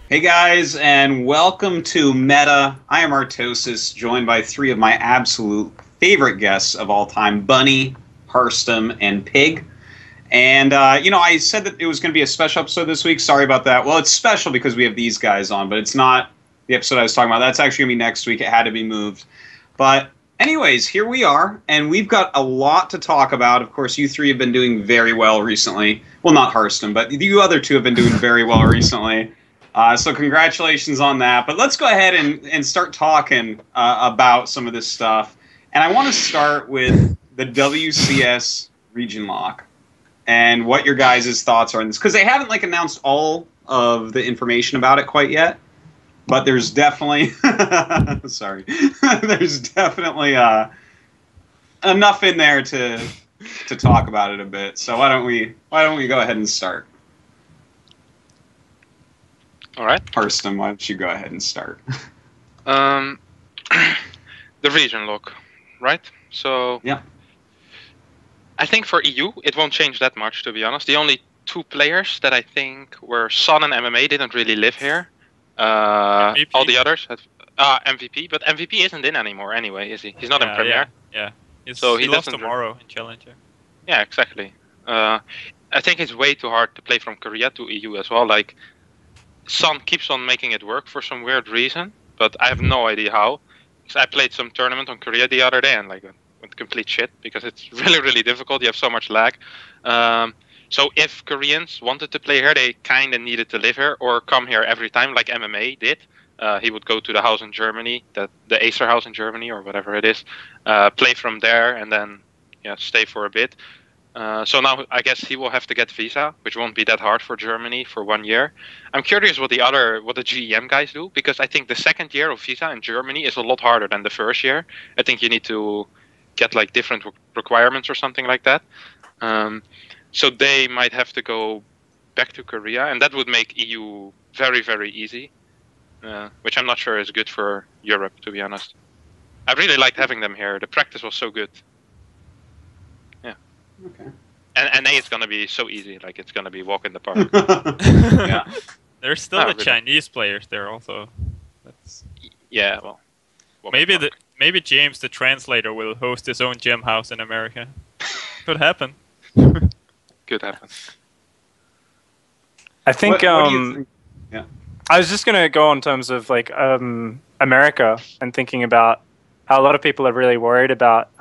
Hey guys, and welcome to Meta. I am Artosis, joined by three of my absolute favorite guests of all time, Bunny, Harstem, and Pig. And, I said that it was going to be a special episode this week. Sorry about that. Well, it's special because we have these guys on, but it's not the episode I was talking about. That's actually going to be next week. It had to be moved. But anyways, here we are, and we've got a lot to talk about. Of course, you three have been doing very well recently. Well, not Harstem, but you other two have been doing very well recently. So congratulations on that. But let's go ahead and start talking about some of this stuff. And I want to start with the WCS region lock and what your guys' thoughts are on this. Because they haven't announced all of the information about it quite yet. But there's definitely sorry. There's definitely enough in there to talk about it a bit. So why don't we go ahead and start? All right. Harstem, why don't you go ahead and start? The region lock, right? So yeah. I think for EU, it won't change that much, to be honest. The only two players that I think were Son and MMA didn't really live here. All the others had MVP, but MVP isn't in anymore anyway, is he? He's not in Premier. Yeah. So he lost tomorrow in Challenger. Yeah, exactly. I think it's way too hard to play from Korea to EU as well. Son keeps on making it work for some weird reason, but I have no idea how. Because I played some tournament on Korea the other day and went complete shit because it's really, really difficult. You have so much lag. So if Koreans wanted to play here, they kind of needed to live here or come here every time, like MMA did. He would go to the house in Germany, the Acer house in Germany or whatever it is, play from there, and then stay for a bit. So now I guess he will have to get visa, which won't be that hard for Germany for 1 year. I'm curious what the GEM guys do, because I think the second year of visa in Germany is a lot harder than the first year. I think you need to get different requirements or something like that. So they might have to go back to Korea, and that would make EU very, very easy, which I'm not sure is good for Europe, to be honest. I really liked having them here. The practice was so good. Okay. And NA is gonna be so easy, it's gonna be walk in the park. Yeah. There's still the Chinese players there also. Yeah, well. Maybe James the translator will host his own gem house in America. Could happen. Could happen. I think. What do you think? Yeah. I was just gonna go on terms of America and thinking about how a lot of people are really worried about.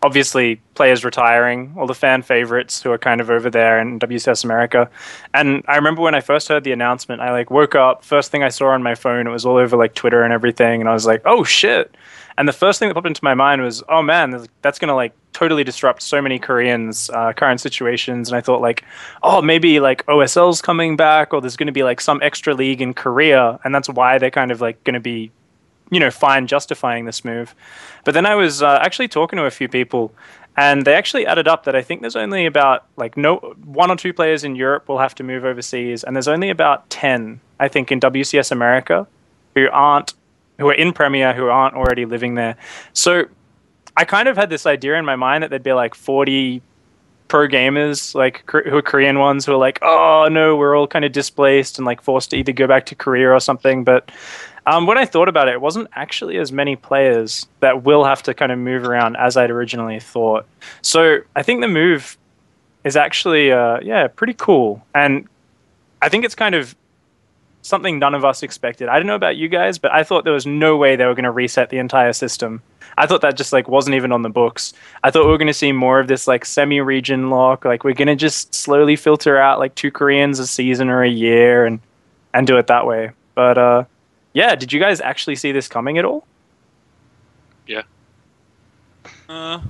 Obviously, players retiring, all the fan favorites who are kind of over there in WCS America. And I remember when I first heard the announcement, I woke up, first thing I saw on my phone, it was all over Twitter and everything, and I was like, oh shit. And the first thing that popped into my mind was, oh man, that's gonna totally disrupt so many Koreans' current situations. And I thought oh, maybe OSL's coming back, or there's gonna be some extra league in Korea, and that's why they're kind of gonna be fine justifying this move. But then I was actually talking to a few people, and they actually added up that I think there's only about one or two players in Europe will have to move overseas, and there's only about 10, I think, in WCS America who are in Premier, who aren't already living there. So I kind of had this idea in my mind that there'd be 40 pro gamers who are Korean ones who are oh no, we're all kind of displaced and forced to either go back to Korea or something. But when I thought about it, it wasn't actually as many players that will have to kind of move around as I'd originally thought. So I think the move is actually, pretty cool. And I think it's kind of something none of us expected. I don't know about you guys, but I thought there was no way they were going to reset the entire system. I thought that just wasn't even on the books. I thought we were going to see more of this semi-region lock. We're going to just slowly filter out 2 Koreans a season or a year and do it that way. But yeah, did you guys actually see this coming at all? Yeah. I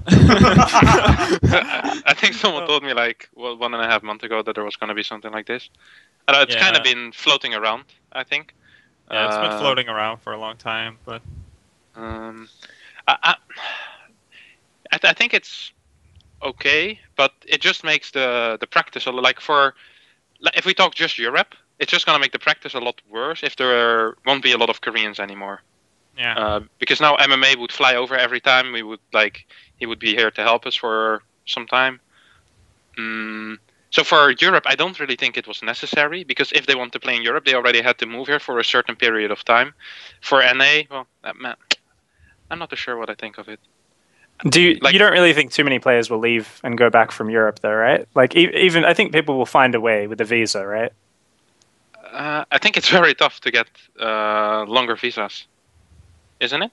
think someone told me 1.5 months ago that there was going to be something like this. It's kind of been floating around, I think. Yeah, it's been floating around for a long time, but I think it's okay, but it just makes the practice if we talk just Europe, it's just gonna make the practice a lot worse if there won't be a lot of Koreans anymore. Yeah. Because now MMA would fly over every time. He would be here to help us for some time. So for Europe, I don't really think it was necessary, because if they want to play in Europe, they already had to move here for a certain period of time. For NA, well, man, I'm not too sure what I think of it. You don't really think too many players will leave and go back from Europe, though, right? Like even I think people will find a way with a visa, right? I think it's very tough to get longer visas, isn't it?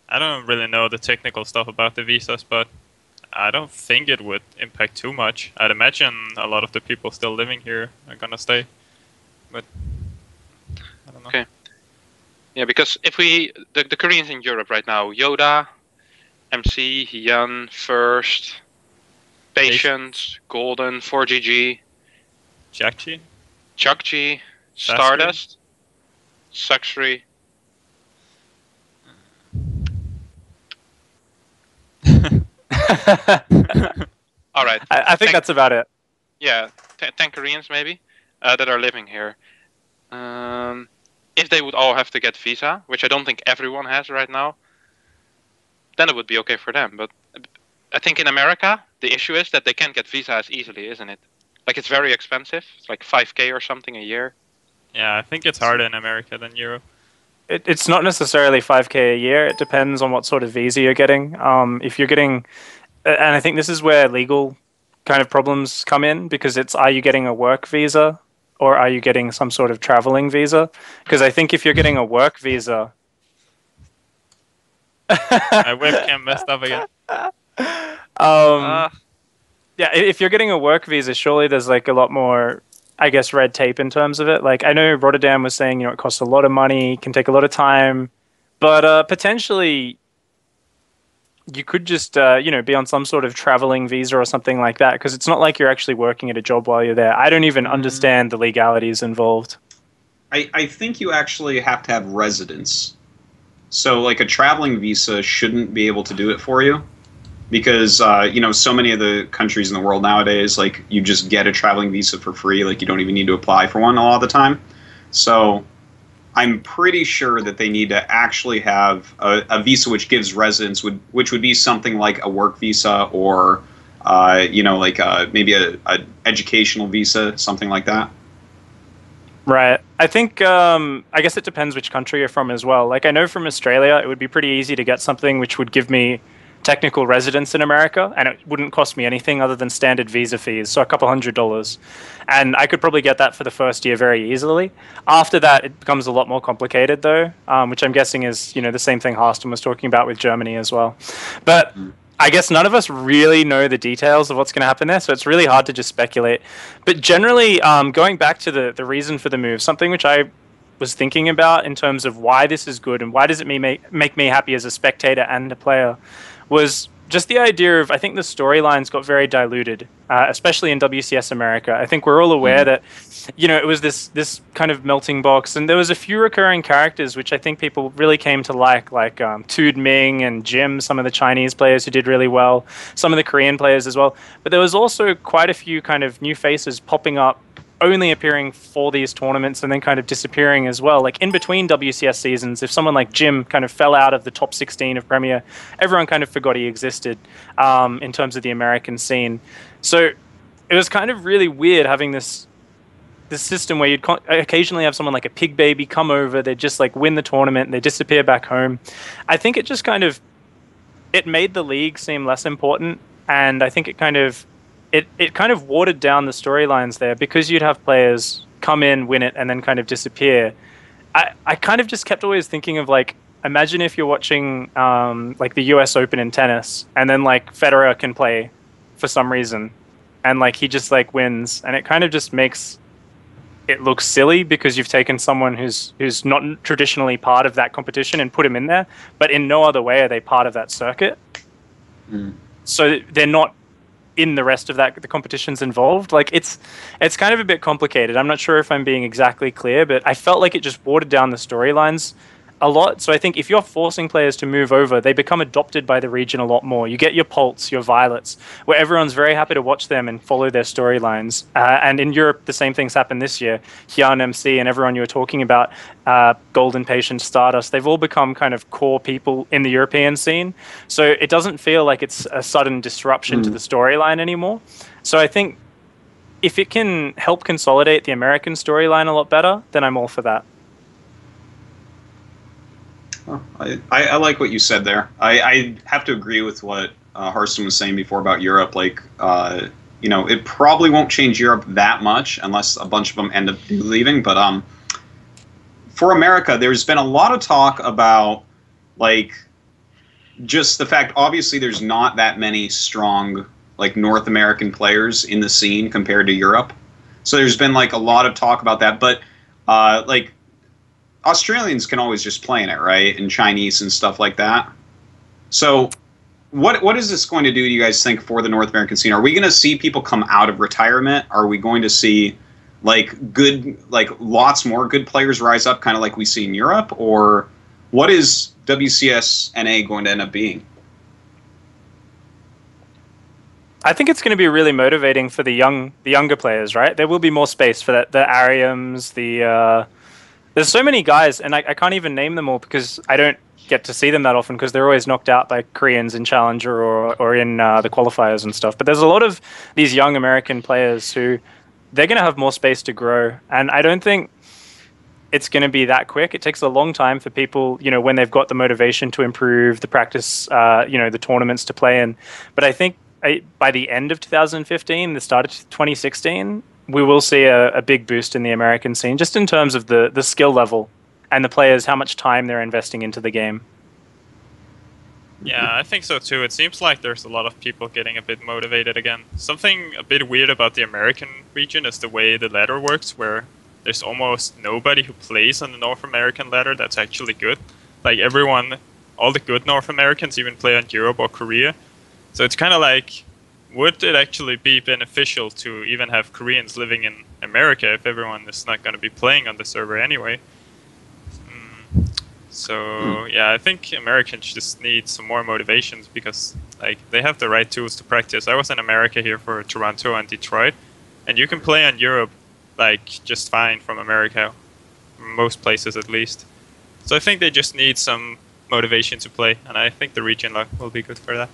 I don't really know the technical stuff about the visas, but I don't think it would impact too much. I'd imagine a lot of the people still living here are gonna stay, but I don't know. Okay. Yeah, because if the Koreans in Europe right now, Yoda, MC, Hyun, First, Patience, Golden, 4GG, Jakchi? Chukchi, Stardust, Suxry. All right. I think that's about it. Yeah, 10 Koreans maybe that are living here. If they would all have to get visa, which I don't think everyone has right now, then it would be okay for them. But I think in America, the issue is that they can't get visa as easily, isn't it? Like, it's very expensive. It's like 5K or something a year. Yeah, I think it's harder in America than Europe. It's not necessarily 5K a year. It depends on what sort of visa you're getting. If you're getting, and I think this is where legal kind of problems come in, because are you getting a work visa or are you getting some sort of traveling visa? Because I think if you're getting a work visa, My webcam messed up again. yeah, if you're getting a work visa, surely there's like a lot more, I guess, red tape in terms of it. Like, I know Rotterdam was saying, it costs a lot of money, can take a lot of time, but potentially you could just, be on some sort of traveling visa or something like that, because it's not like you're actually working at a job while you're there. I don't even understand the legalities involved. I think you actually have to have residence. So, like, a traveling visa shouldn't be able to do it for you. Because, so many of the countries in the world nowadays, like, you just get a traveling visa for free. Like, you don't even need to apply for one a lot of the time. So I'm pretty sure that they need to actually have a visa which gives residence, which would be something like a work visa or, maybe a educational visa, something like that. Right. I think, I guess it depends which country you're from as well. Like, I know from Australia, it would be pretty easy to get something which would give me technical residence in America, and it wouldn't cost me anything other than standard visa fees, so a couple $100. And I could probably get that for the first year very easily. After that, it becomes a lot more complicated, though, which I'm guessing is, the same thing Harstem was talking about with Germany as well. But I guess none of us really know the details of what's going to happen there, so it's really hard to just speculate. But generally, going back to the reason for the move, something which I was thinking about in terms of why this is good and why does it make me happy as a spectator and a player, was just the idea of, I think the storylines got very diluted, especially in WCS America. I think we're all aware that, it was this kind of melting box, and there was a few recurring characters which I think people really came to like Tood Ming and Jim, some of the Chinese players who did really well, some of the Korean players as well. But there was also quite a few kind of new faces popping up, only appearing for these tournaments and then kind of disappearing as well. Like, in between WCS seasons, if someone like Jim kind of fell out of the top 16 of Premier, everyone kind of forgot he existed in terms of the American scene. So it was kind of really weird having this system where you'd occasionally have someone like a Pig Baby come over, they'd just like win the tournament and they disappear back home. I think it just kind of, it made the league seem less important, and I think it kind of watered down the storylines there, because you'd have players come in, win it, and then kind of disappear. I kind of just kept always thinking of, like, imagine if you're watching like the US Open in tennis, and then like Federer can play for some reason, and like he just like wins, and it kind of just makes it look silly because you've taken someone who's not traditionally part of that competition and put him in there, but in no other way are they part of that circuit. So they're not in the rest of the competitions involved. Like, it's kind of a bit complicated. I'm not sure if I'm being exactly clear, but I felt like it just watered down the storylines a lot. So I think if you're forcing players to move over, they become adopted by the region a lot more. You get your Pults, your Violets, where everyone's very happy to watch them and follow their storylines. And in Europe, the same things happened this year. Hyun, MC, and everyone you were talking about, Golden, Patience, Stardust, they've all become kind of core people in the European scene. So it doesn't feel like it's a sudden disruption to the storyline anymore. So I think if it can help consolidate the American storyline a lot better, then I'm all for that. Well, I like what you said there. I have to agree with what Harstem was saying before about Europe. Like, it probably won't change Europe that much unless a bunch of them end up leaving. But for America, there's been a lot of talk about, like, just the fact, obviously, there's not that many strong, like, North American players in the scene compared to Europe. So there's been, like, a lot of talk about that. But, like, Australians can always just play in it, right? And Chinese and stuff like that. So what is this going to do, do you guys think, for the North American scene? Are we going to see people come out of retirement? Are we going to see, like, lots more good players rise up, kind of like we see in Europe? Or what is WCS NA going to end up being? I think it's going to be really motivating for the younger players, right? There will be more space for that, the Ariums, there's so many guys, and I can't even name them all because I don't get to see them that often because they're always knocked out by Koreans in Challenger or in the qualifiers and stuff. But there's a lot of these young American players who they're going to have more space to grow. And I don't think it's going to be that quick. It takes a long time for people, when they've got the motivation to improve, the practice, the tournaments to play in. But I think by the end of 2015, the start of 2016, we will see a big boost in the American scene, just in terms of the skill level and the players, how much time they're investing into the game. Yeah, I think so too. It seems like there's a lot of people getting a bit motivated again. Something a bit weird about the American region is the way the ladder works, where there's almost nobody who plays on the North American ladder that's actually good. Like everyone, all the good North Americans even play on Europe or Korea. So it's kind of like, would it actually be beneficial to even have Koreans living in America if everyone is not going to be playing on the server anyway? So yeah, I think Americans just need some more motivations because like they have the right tools to practice. I was in America here for Toronto and Detroit, and you can play on Europe like just fine from America, most places at least. So I think they just need some motivation to play, and I think the region will be good for that.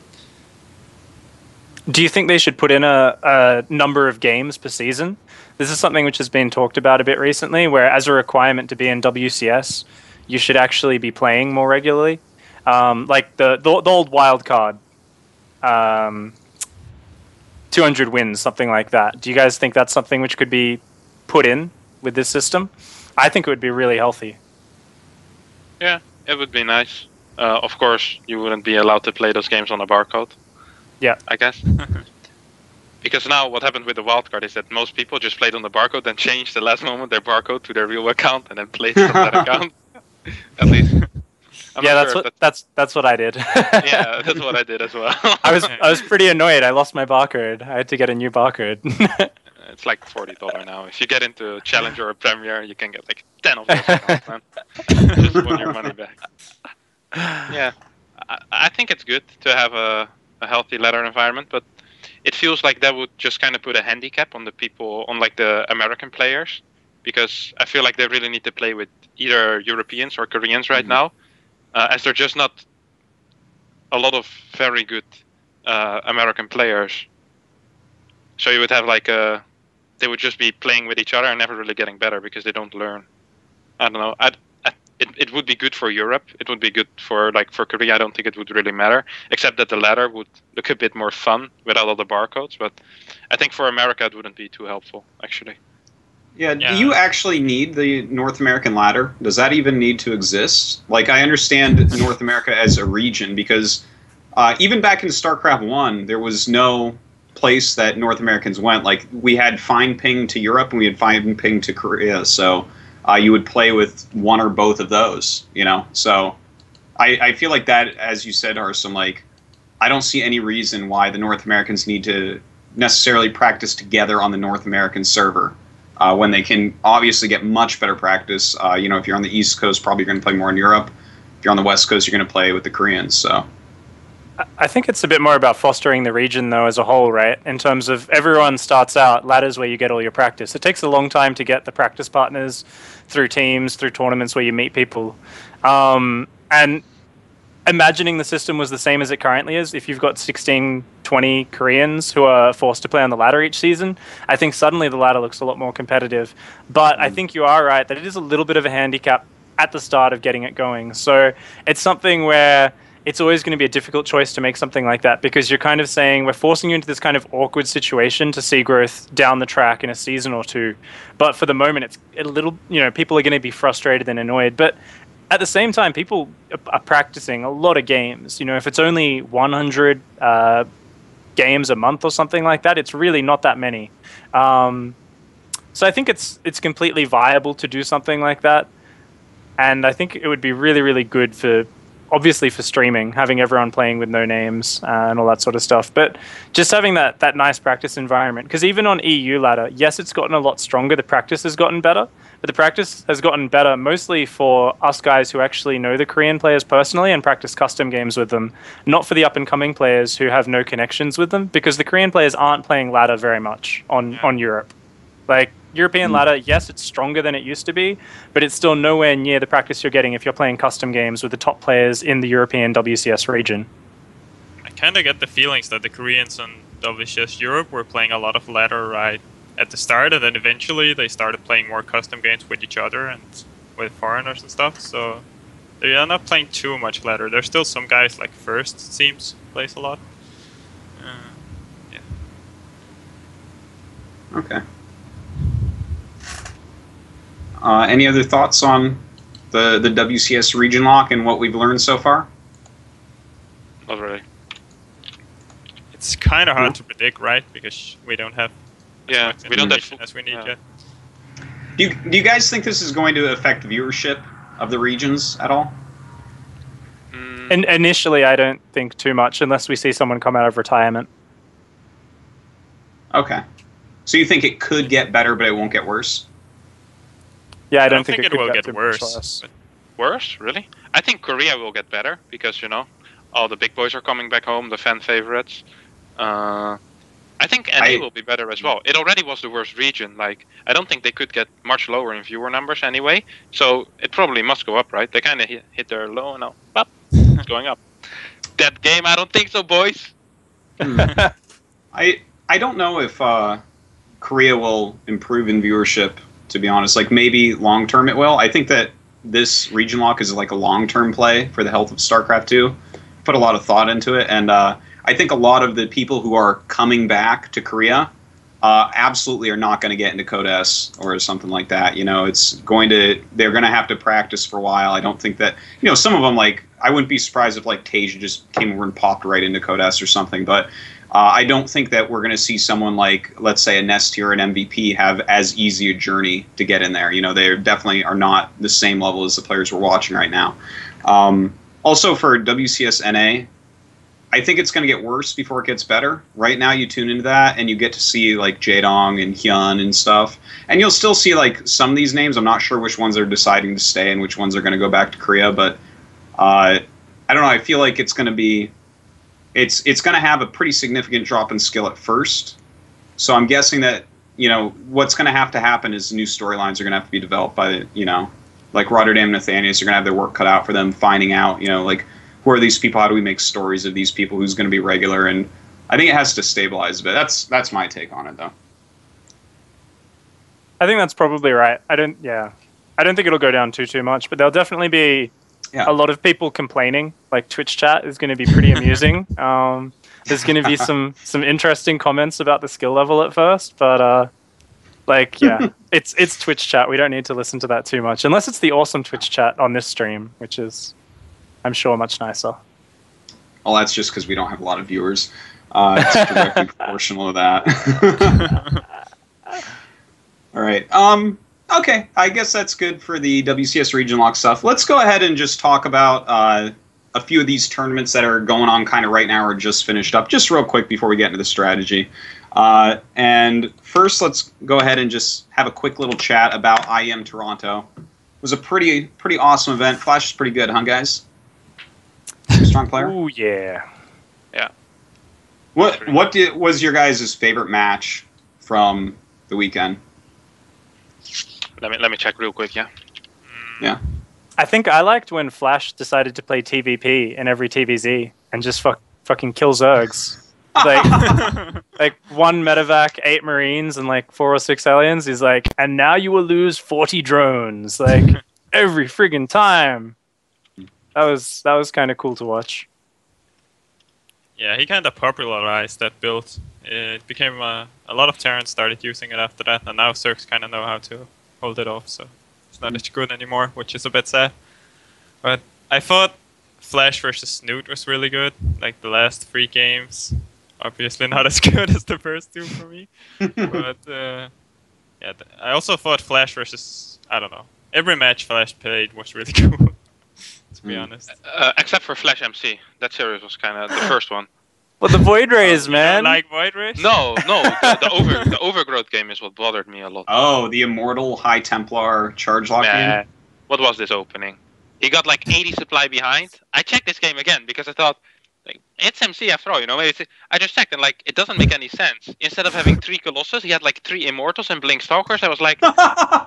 Do you think they should put in a number of games per season? This is something which has been talked about a bit recently, where as a requirement to be in WCS, you should actually be playing more regularly. Like the old wild card, 200 wins, something like that. Do you guys think that's something which could be put in with this system? I think it would be really healthy. Yeah, it would be nice. Of course, you wouldn't be allowed to play those games on a barcode. Yeah, I guess. Because now what happened with the wildcard is that most people just played on the barcode and changed the last moment their barcode to their real account and then played from that account. At least. That's what I did. Yeah, that's what I did as well. I was pretty annoyed. I lost my barcode. I had to get a new barcode. It's like $40 now. If you get into Challenger or Premier, you can get like 10 of those accounts, man. Just win your money back. Yeah, I think it's good to have a healthy ladder environment, but it feels like that would just kind of put a handicap on the people, on like the American players, because I feel like they really need to play with either Europeans or Koreans right now, as they're just not a lot of very good American players. So you would have like they would just be playing with each other and never really getting better because they don't learn. I don't know. It would be good for Europe. It would be good for Korea. I don't think it would really matter, except that the ladder would look a bit more fun without all the barcodes. But I think for America it wouldn't be too helpful, actually. Yeah, do you actually need the North American ladder? Does that even need to exist? Like, I understand North America as a region because even back in StarCraft 1, there was no place that North Americans went. Like, we had fine ping to Europe and we had fine ping to Korea, so you would play with one or both of those, So I feel like that, as you said, Harstem, like, I don't see any reason why the North Americans need to necessarily practice together on the North American server when they can obviously get much better practice. If you're on the East Coast, probably you're going to play more in Europe. If you're on the West Coast, you're going to play with the Koreans. So I think it's a bit more about fostering the region, though, as a whole, right? In terms of everyone starts out, ladders where you get all your practice. It takes a long time to get the practice partners through teams, through tournaments where you meet people. And imagining the system was the same as it currently is, if you've got 16, 20 Koreans who are forced to play on the ladder each season, I think suddenly the ladder looks a lot more competitive. But I think you are right that it is a little bit of a handicap at the start of getting it going. So it's something where it's always going to be a difficult choice to make something like that, because you're kind of saying we're forcing you into this kind of awkward situation to see growth down the track in a season or two. But for the moment, it's a little, people are going to be frustrated and annoyed. But at the same time, people are practicing a lot of games. If it's only 100 games a month or something like that, it's really not that many. So I think it's completely viable to do something like that. And I think it would be really, really good obviously for streaming, having everyone playing with no names and all that sort of stuff. But just having that nice practice environment. Because even on EU ladder, yes, it's gotten a lot stronger. The practice has gotten better. But the practice has gotten better mostly for us guys who actually know the Korean players personally and practice custom games with them, not for the up-and-coming players who have no connections with them, because the Korean players aren't playing ladder very much on Europe. Like, European ladder, yes, it's stronger than it used to be, but it's still nowhere near the practice you're getting if you're playing custom games with the top players in the European WCS region. I kind of get the feelings that the Koreans on WCS Europe were playing a lot of ladder right at the start, and then eventually they started playing more custom games with each other and with foreigners and stuff, so they are not playing too much ladder. There's still some guys like First, it seems, plays a lot. Yeah. Okay. Any other thoughts on the WCS region lock and what we've learned so far? Not really. It's kind of hard to predict, right? Because we don't have we don't have as we need yet. Do you guys think this is going to affect viewership of the regions at all? And initially, I don't think too much, unless we see someone come out of retirement. Okay. So you think it could get better, but it won't get worse? Yeah, I don't think it could will get too much worse. Worse? Really? I think Korea will get better because, all the big boys are coming back home, the fan favorites. I think NA will be better as well. It already was the worst region. Like, I don't think they could get much lower in viewer numbers anyway. So it probably must go up, right? They kind of hit their low and now, pop, it's going up. That game, I don't think so, boys. I don't know if Korea will improve in viewership, to be honest. Like, maybe long term it will. I think that this region lock is like a long term play for the health of StarCraft 2. Put a lot of thought into it, and I think a lot of the people who are coming back to Korea absolutely are not going to get into Code S or something like that. They're going to have to practice for a while. I don't think that, some of them, like, I wouldn't be surprised if like Tasia just came over and popped right into Code S or something, but I don't think that we're going to see someone like, let's say, a Nesty or an MVP have as easy a journey to get in there. They definitely are not the same level as the players we're watching right now. Also for WCS NA, I think it's going to get worse before it gets better. Right now you tune into that and you get to see like Jaedong and Hyun and stuff. And you'll still see like some of these names. I'm not sure which ones are deciding to stay and which ones are going to go back to Korea, but I don't know. I feel like it's going to be... It's going to have a pretty significant drop in skill at first. So I'm guessing that, what's going to have to happen is new storylines are going to have to be developed by, like Rotterdam and Nathanius are going to have their work cut out for them, finding out, like, who are these people? How do we make stories of these people? Who's going to be regular? And I think it has to stabilize a bit. That's my take on it, though. I think that's probably right. I don't think it'll go down too much, but there'll definitely be a lot of people complaining. Like Twitch chat is going to be pretty amusing. There's going to be some interesting comments about the skill level at first, but it's Twitch chat. We don't need to listen to that too much, unless it's the awesome Twitch chat on this stream, which is, I'm sure, much nicer. Well, that's just because we don't have a lot of viewers. It's directly proportional to that. All right. Okay, I guess that's good for the WCS region lock stuff. Let's go ahead and just talk about a few of these tournaments that are going on kind of right now or just finished up, just real quick before we get into the strategy. And first, let's go ahead and just have a quick little chat about IEM Toronto. It was a pretty awesome event. Flash is pretty good, huh, guys? Strong player? Oh, yeah. Yeah. What was your guys' favorite match from the weekend? Let me check real quick, yeah. Yeah. I think I liked when Flash decided to play TVP in every TVZ and just fucking kill Zergs. Like 1 medevac, 8 Marines, and like 4 or 6 aliens. He's like, and now you will lose 40 drones, like every friggin' time. That was kind of cool to watch. Yeah, he kind of popularized that build. It became a lot of Terrans started using it after that, and now Zergs kind of know how to hold it off. So it's not as good anymore, which is a bit sad. But I thought Flash versus Snoot was really good. Like the last 3 games. Obviously not as good as the first 2 for me. But yeah, I also thought Flash versus, I don't know. Every match Flash played was really cool, to be honest. Except for Flash MC. That series was kind of the first one. Well, the Void Rays, man. Like Void Rays? No, the Overgrowth game is what bothered me a lot. Oh, the Immortal High Templar charge lock game? What was this opening? He got like 80 supply behind. I checked this game again because I thought, like, it's MC after all, you know. Maybe I just checked and like it doesn't make any sense. Instead of having 3 Colossus, he had like 3 Immortals and Blink Stalkers. I was like, I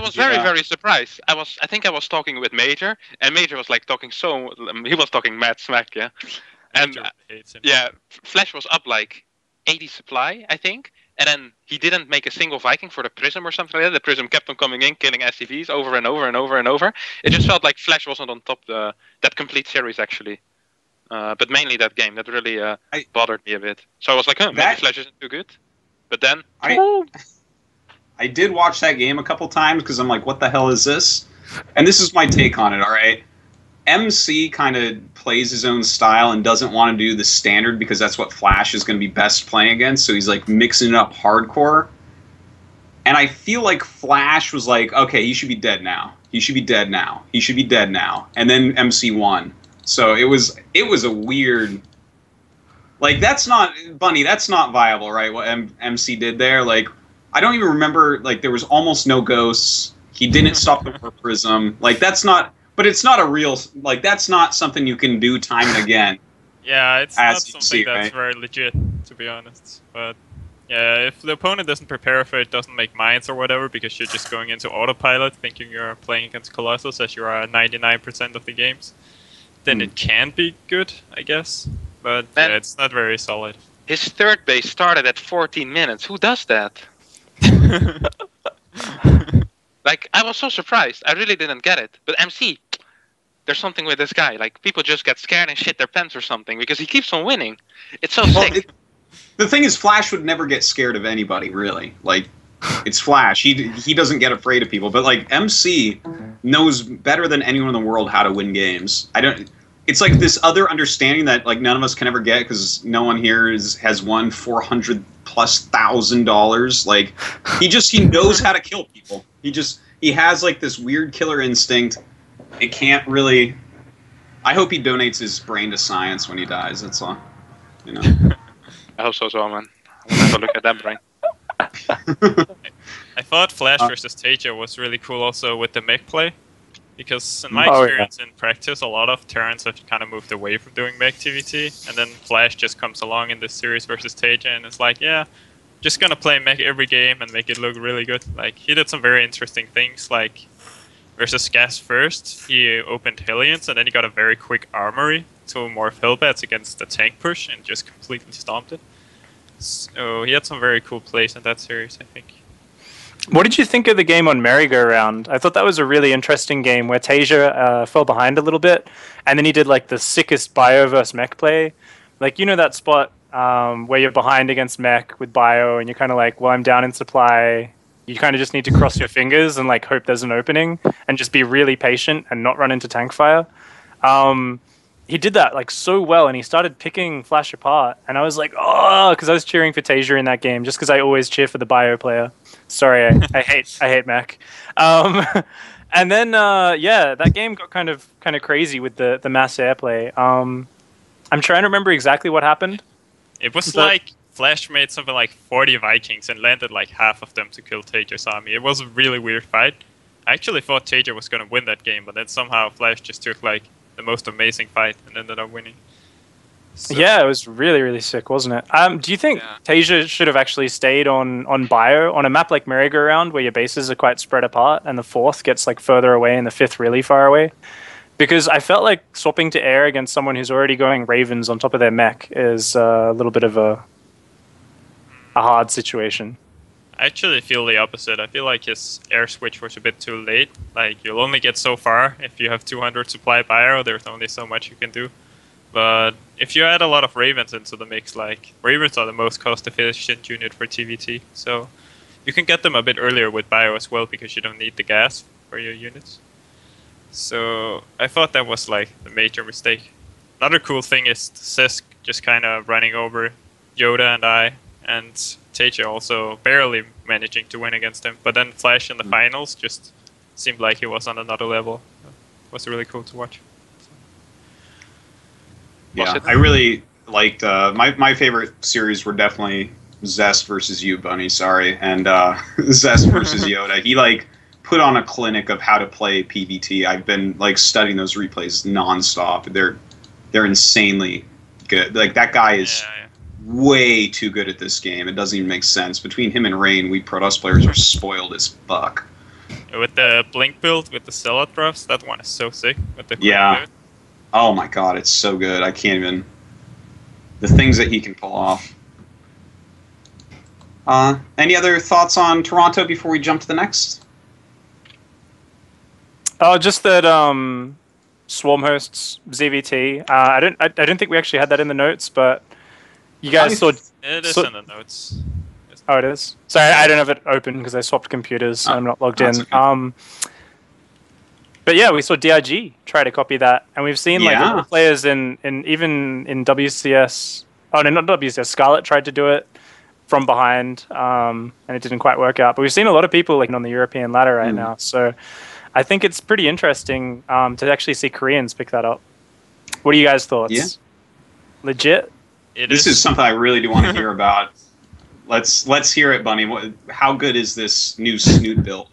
was very surprised. I think I was talking with Major, and Major was like talking he was talking mad smack, yeah. And yeah, Flash was up like 80 supply, I think. And then he didn't make a single Viking for the Prism or something like that. The Prism kept on coming in, killing SCVs over and over and over and over. It just felt like Flash wasn't on top that complete series, actually. But mainly that game. That really bothered me a bit. So I was like, maybe Flash isn't too good. But then... I did watch that game a couple times because I'm like, what the hell is this? And this is my take on it, all right? MC kind of plays his own style and doesn't want to do the standard because that's what Flash is going to be best playing against. So he's like mixing it up hardcore. And I feel like Flash was like, okay, he should be dead now. He should be dead now. He should be dead now. And then MC won. So it was a weird, like, that's not, Bunny, that's not viable, right? What MC did there. Like, I don't even remember, like, there was almost no ghosts. He didn't stop the Prism. Like, that's not. But it's not a real, like, that's not something you can do time and again. Yeah, it's not something that's very legit, to be honest. But yeah, if the opponent doesn't prepare for it, doesn't make mines or whatever, because you're just going into autopilot, thinking you're playing against Colossus as you are 99% of the games, then it can be good, I guess. But yeah, it's not very solid. His third base started at 14 minutes. Who does that? Like, I was so surprised. I really didn't get it. But MC, there's something with this guy. Like, people just get scared and shit their pants or something because he keeps on winning. It's so sick. The thing is, Flash would never get scared of anybody, really. Like, it's Flash. He doesn't get afraid of people. But, like, MC knows better than anyone in the world how to win games. It's like this other understanding that, like, none of us can ever get because no one here has won $400,000+. Like, he knows how to kill people. He has, like, this weird killer instinct. It can't really... I hope he donates his brain to science when he dies, that's all. You know? I hope so as well, man. I want to have a look at that brain. I thought Flash versus Taja was really cool also with the mech play. Because in my experience in practice, a lot of Terrans have kind of moved away from doing mech TVT. And then Flash just comes along in this series versus Taja and it's like, yeah, just gonna play mech every game and make it look really good. Like, he did some very interesting things, like versus Gas first, he opened Hellions and then he got a very quick armory to morph Hellbats against the tank push and just completely stomped it. So he had some very cool plays in that series, I think. What did you think of the game on Merry-Go-Round? I thought that was a really interesting game where Tasia fell behind a little bit, and then he did like the sickest bio versus mech play. Like, you know that spot where you're behind against mech with bio, and you're kind of like, well, I'm down in supply. You kind of just need to cross your fingers and like hope there's an opening, and just be really patient and not run into tank fire. He did that like so well, and he started picking Flash apart, and I was like, oh, because I was cheering for Tasia in that game, just because I always cheer for the bio player. Sorry, I hate mech. And then yeah, that game got kind of crazy with the mass airplay. I'm trying to remember exactly what happened. It was like Flash made something like 40 Vikings and landed like half of them to kill Taja's army. It was a really weird fight. I actually thought Taja was going to win that game, but then somehow Flash just took like the most amazing fight and ended up winning. So, Yeah, it was really, really sick, wasn't it? Do you think Tasia should have actually stayed on Bio on a map like Merry-Go-Round where your bases are quite spread apart and the 4th gets like further away and the 5th really far away? Because I felt like swapping to air against someone who's already going Ravens on top of their mech is a little bit of a hard situation. I actually feel the opposite. I feel like his air switch was a bit too late. Like, you'll only get so far if you have 200 supply bio. There's only so much you can do. But if you add a lot of Ravens into the mix, like, Ravens are the most cost-efficient unit for TVT. So you can get them a bit earlier with bio as well because you don't need the gas for your units. So I thought that was, like, the major mistake. Another cool thing is Sisk just kind of running over Yoda and I, and Tasia also barely managing to win against him. But then Flash in the finals just seemed like he was on another level. It was really cool to watch. Yeah, I really liked my favorite series were definitely Zest versus you, Bunny. Sorry, and Zest versus Yoda. He like put on a clinic of how to play PvT. I've been like studying those replays nonstop. They're insanely good. Like that guy is way too good at this game. It doesn't even make sense. Between him and Rain, we Protoss players are spoiled as fuck. With the Blink build, with the Sellout drops, that one is so sick. With the build. Oh my god, it's so good. I can't even... The things that he can pull off. Any other thoughts on Toronto before we jump to the next? Oh, just that Swarm hosts ZVT. I don't think we actually had that in the notes, but you guys saw... It is in the notes. Oh, it is? Sorry, I don't have it open because I swapped computers. So I'm not logged in. Okay. But yeah, we saw DIG try to copy that, and we've seen like other players in even in WCS. Oh no, not WCS. Scarlet tried to do it from behind, and it didn't quite work out. But we've seen a lot of people like on the European ladder right now. So I think it's pretty interesting to actually see Koreans pick that up. What are you guys' thoughts? Yeah. Legit. This is something I really do want to hear about. Let's hear it, Bunny. How good is this new Snoot build?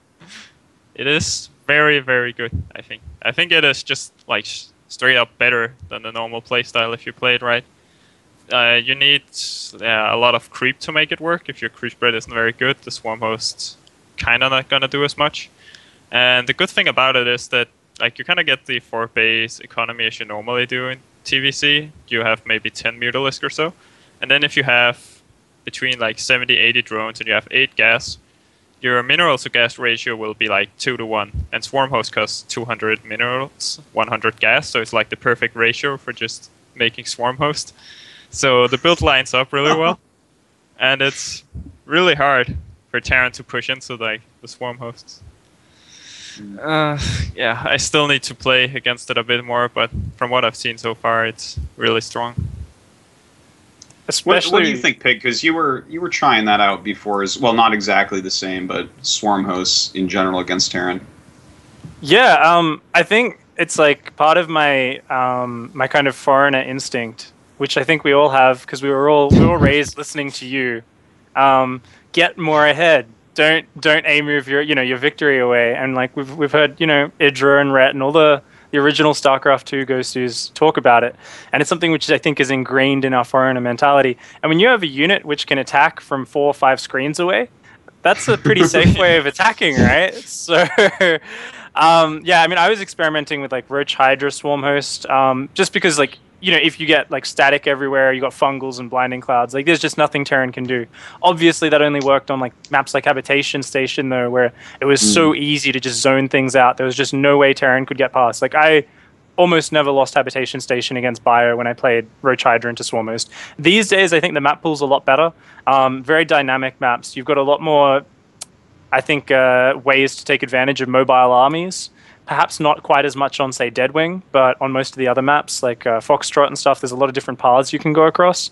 It is very, very good, I think. I think it is just like straight up better than the normal playstyle if you play it right. You need a lot of creep to make it work. If your creep spread isn't very good, the Swarm host's kind of not going to do as much. And the good thing about it is that like you kind of get the 4-base economy as you normally do in TVC. You have maybe 10 Mutalisk or so. And then if you have between like 70-80 drones and you have 8 gas, your mineral to gas ratio will be like 2-1, and Swarm Host costs 200 minerals, 100 gas, so it's like the perfect ratio for just making Swarm Host. So the build lines up really well, and it's really hard for Terran to push into like the Swarm Hosts. Yeah, I still need to play against it a bit more, but from what I've seen so far, it's really strong. What do you think, Pig? Because you were trying that out before as well, not exactly the same, but Swarm hosts in general against Terran. Yeah, I think it's like part of my my kind of foreigner instinct, which I think we all have because we were all raised listening to you. Get more ahead. Don't aim your victory away. And like we've heard Idra and Rhett and all the original StarCraft 2 Ghostus talk about it, and it's something which I think is ingrained in our foreigner mentality. And when you have a unit which can attack from 4 or 5 screens away, that's a pretty safe way of attacking, right? So, yeah, I mean, I was experimenting with like Roach Hydra Swarm Host, just because like if you get like static everywhere, you got fungals and blinding clouds, like there's just nothing Terran can do. Obviously, that only worked on like maps like Habitation Station though, where it was so easy to just zone things out. There was just no way Terran could get past. Like I almost never lost Habitation Station against Bio when I played Roach Hydra into Swarm Host. These days, I think the map pool's a lot better. Very dynamic maps. You've got a lot more, I think, ways to take advantage of mobile armies. Perhaps not quite as much on, say, Deadwing, but on most of the other maps, like Foxtrot and stuff, there's a lot of different paths you can go across.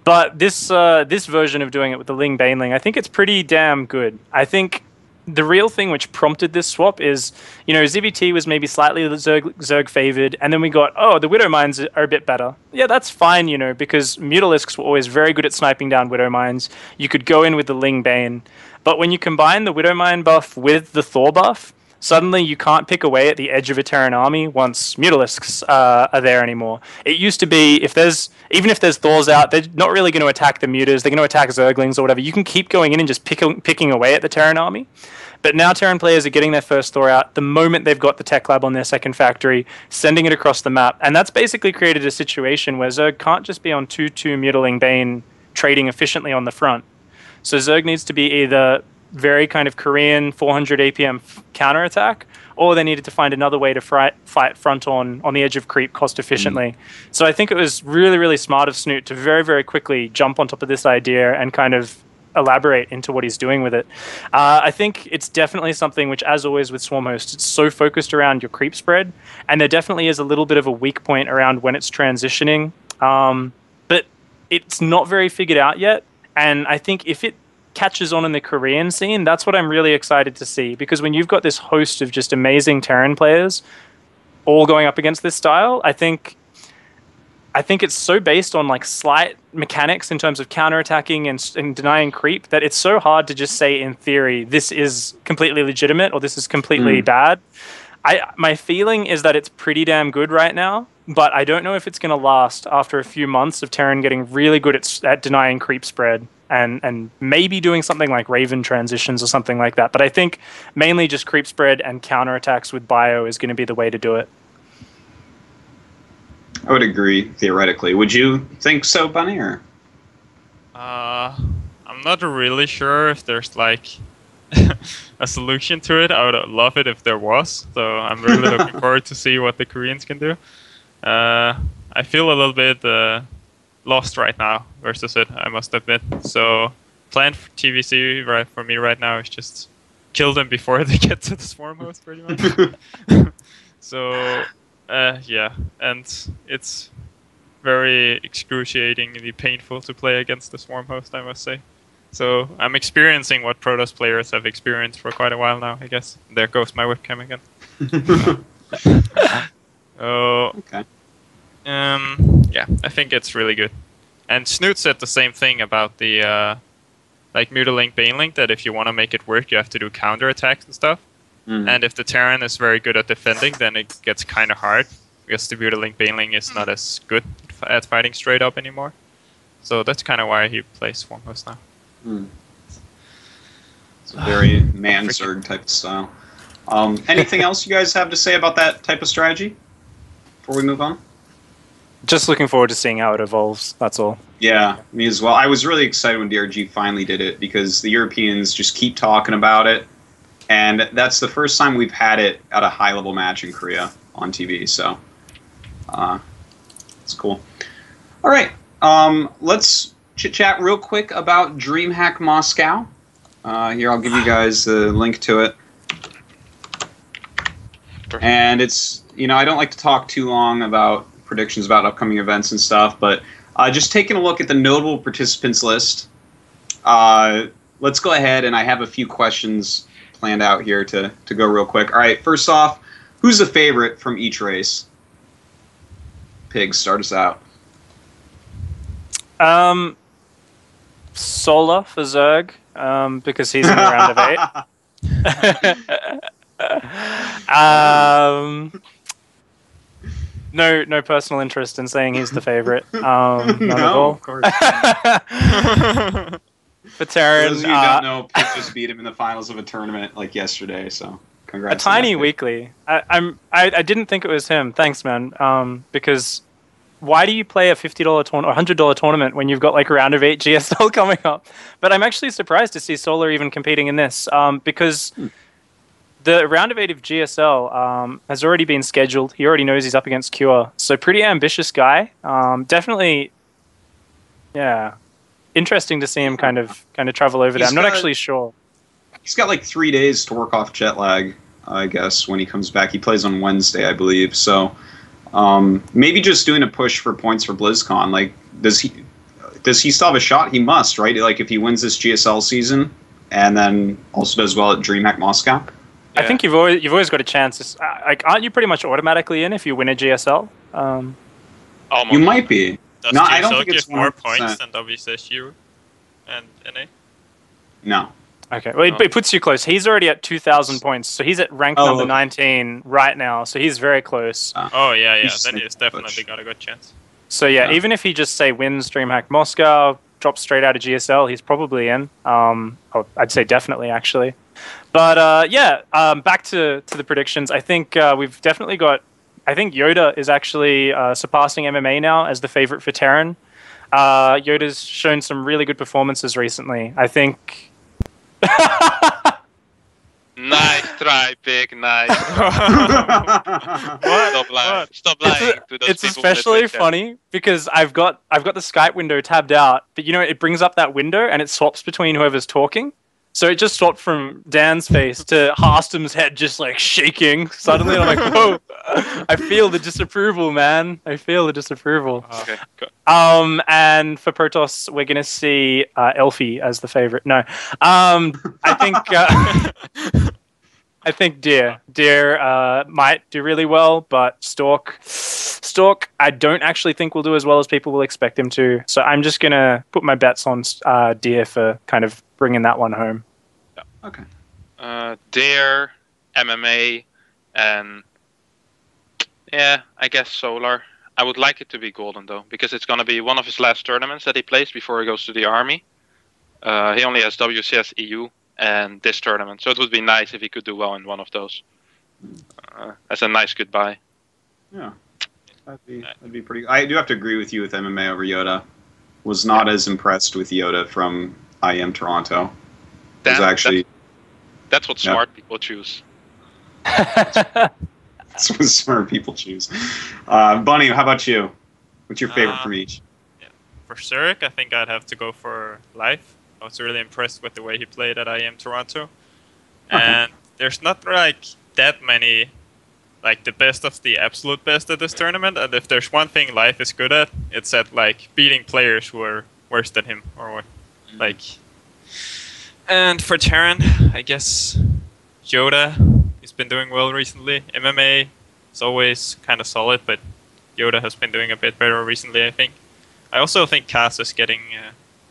But this version of doing it with the Ling Baneling, I think it's pretty damn good. I think the real thing which prompted this swap is, ZVT was maybe slightly Zerg favored, and then we got, the Widow Mines are a bit better. Yeah, that's fine, because Mutalisks were always very good at sniping down Widow Mines. You could go in with the Ling Bane. But when you combine the Widow Mine buff with the Thor buff, suddenly you can't pick away at the edge of a Terran army once Mutalisks are there anymore. It used to be even if there's Thors out, they're not really going to attack the Mutas. They're going to attack Zerglings or whatever. You can keep going in and just picking away at the Terran army. But now Terran players are getting their first Thor out the moment they've got the tech lab on their second factory, sending it across the map, and that's basically created a situation where Zerg can't just be on 2/2 Mutiling Bane trading efficiently on the front. So Zerg needs to be either very kind of Korean 400 APM counterattack, or they needed to find another way to fight front on the edge of creep cost efficiently. So I think it was really, really smart of Snoot to very, very quickly jump on top of this idea and kind of elaborate into what he's doing with it. I think it's definitely something which, as always with Swarmhost, it's so focused around your creep spread, and there definitely is a little bit of a weak point around when it's transitioning, but it's not very figured out yet, and I think if it catches on in the Korean scene, that's what I'm really excited to see, because when you've got this host of just amazing Terran players all going up against this style, I think it's so based on like slight mechanics in terms of counterattacking and denying creep that it's so hard to just say in theory this is completely legitimate or this is completely bad. My feeling is that it's pretty damn good right now, but I don't know if it's going to last after a few months of Terran getting really good at denying creep spread and maybe doing something like Raven transitions or something like that. But I think mainly just creep spread and counterattacks with bio is going to be the way to do it. I would agree, theoretically. Would you think so, Bunny? Or? I'm not really sure if there's like a solution to it. I would love it if there was. So I'm really looking forward to see what the Koreans can do. I feel a little bit lost right now versus it, I must admit. So plan for TVC right for me right now is just kill them before they get to the Swarm host, pretty much. So yeah, and it's very excruciatingly painful to play against the Swarm host, I must say. So I'm experiencing what Protoss players have experienced for quite a while now, I guess. There goes my webcam again. Oh, okay. Yeah, I think it's really good. And Snoot said the same thing about the like Mutalink Banelink, that if you want to make it work, you have to do counterattacks and stuff. And if the Terran is very good at defending, then it gets kind of hard, because the Mutalink Banelink is not as good at fighting straight up anymore. So that's kind of why he plays Swarmhost now. It's a very man-Zerg type of style. Anything else you guys have to say about that type of strategy before we move on? Just looking forward to seeing how it evolves, that's all. Yeah, me as well. I was really excited when DRG finally did it, because the Europeans just keep talking about it, and that's the first time we've had it at a high-level match in Korea on TV, so it's cool. All right, let's chit-chat real quick about Dreamhack Moscow. Here, I'll give you guys the link to it. And it's, you know, I don't like to talk too long about predictions about upcoming events and stuff, but just taking a look at the notable participants list, let's go ahead, and I have a few questions planned out here to go real quick. All right, first off, who's the favorite from each race? Pig, start us out. Solar for Zerg, because he's in the round of 8. No personal interest in saying he's the favorite. Not at all. Of course. For Terran, for those of you who don't know, Pig just beat him in the finals of a tournament like yesterday. So congrats. A tiny weekly. I didn't think it was him. Thanks, man. Because why do you play a $50 tournament or $100 tournament when you've got like a round of 8 GSL coming up? But I'm actually surprised to see Solar even competing in this, because the round of 8 of GSL has already been scheduled. He already knows he's up against Cure. So pretty ambitious guy. Definitely, yeah, interesting to see him kind of travel over there. I'm not actually sure. He's got like 3 days to work off jet lag, I guess, when he comes back. He plays on Wednesday, I believe. So maybe just doing a push for points for BlizzCon. Like, does he still have a shot? He must, right? Like, if he wins this GSL season and then also does well at DreamHack Moscow. Yeah. I think you've always got a chance. Like, aren't you pretty much automatically in if you win a GSL? You might be. Does no, GSL I don't think give it's more 100%. points than WCSU and NA? No. Okay, well, it puts you close. He's already at 2,000 points, so he's at rank number 19 right now, so he's very close. Oh, yeah. Then he's definitely got a good chance. So, yeah, even if he just, say, wins Dreamhack Moscow, drops straight out of GSL, he's probably in. I'd say definitely, actually. But, back to the predictions. I think we've definitely got... I think Yoda is actually surpassing MMA now as the favorite for Terran. Yoda's shown some really good performances recently. I think... Nice try, Pig. Nice. Stop lying. Stop lying to those It's people especially funny because I've got the Skype window tabbed out, but it brings up that window and it swaps between whoever's talking. So it just swapped from Dan's face to Harstem's head just like shaking suddenly. And I'm like, whoa, I feel the disapproval, man. I feel the disapproval. Okay, go. And for Protoss, we're going to see Elfie as the favorite. No. I think I think Deer might do really well, but Stork, I don't actually think will do as well as people will expect him to. So I'm just going to put my bets on Deer for kind of bringing that one home. Yeah. Okay. Deer, MMA, and I guess Solar. I would like it to be Golden though, because it's going to be one of his last tournaments that he plays before he goes to the army. He only has WCS EU and this tournament, so it would be nice if he could do well in one of those. As a nice goodbye. Yeah, that'd be pretty. I do have to agree with you with MMA over Yoda. Was not as impressed with Yoda from IM Toronto. That's what Yeah. smart people choose. That's what smart people choose. Bunny, how about you? What's your favorite from each? For Zerg, I think I'd have to go for Life. I was really impressed with the way he played at IM Toronto. And there's not like that many, like the best of the absolute best at this tournament. And if there's one thing Life is good at, it's at like beating players who are worse than him or what. Like. And for Terran, I guess Yoda. He's been doing well recently. MMA is always kind of solid, but Yoda has been doing a bit better recently, I think. I also think Cass is getting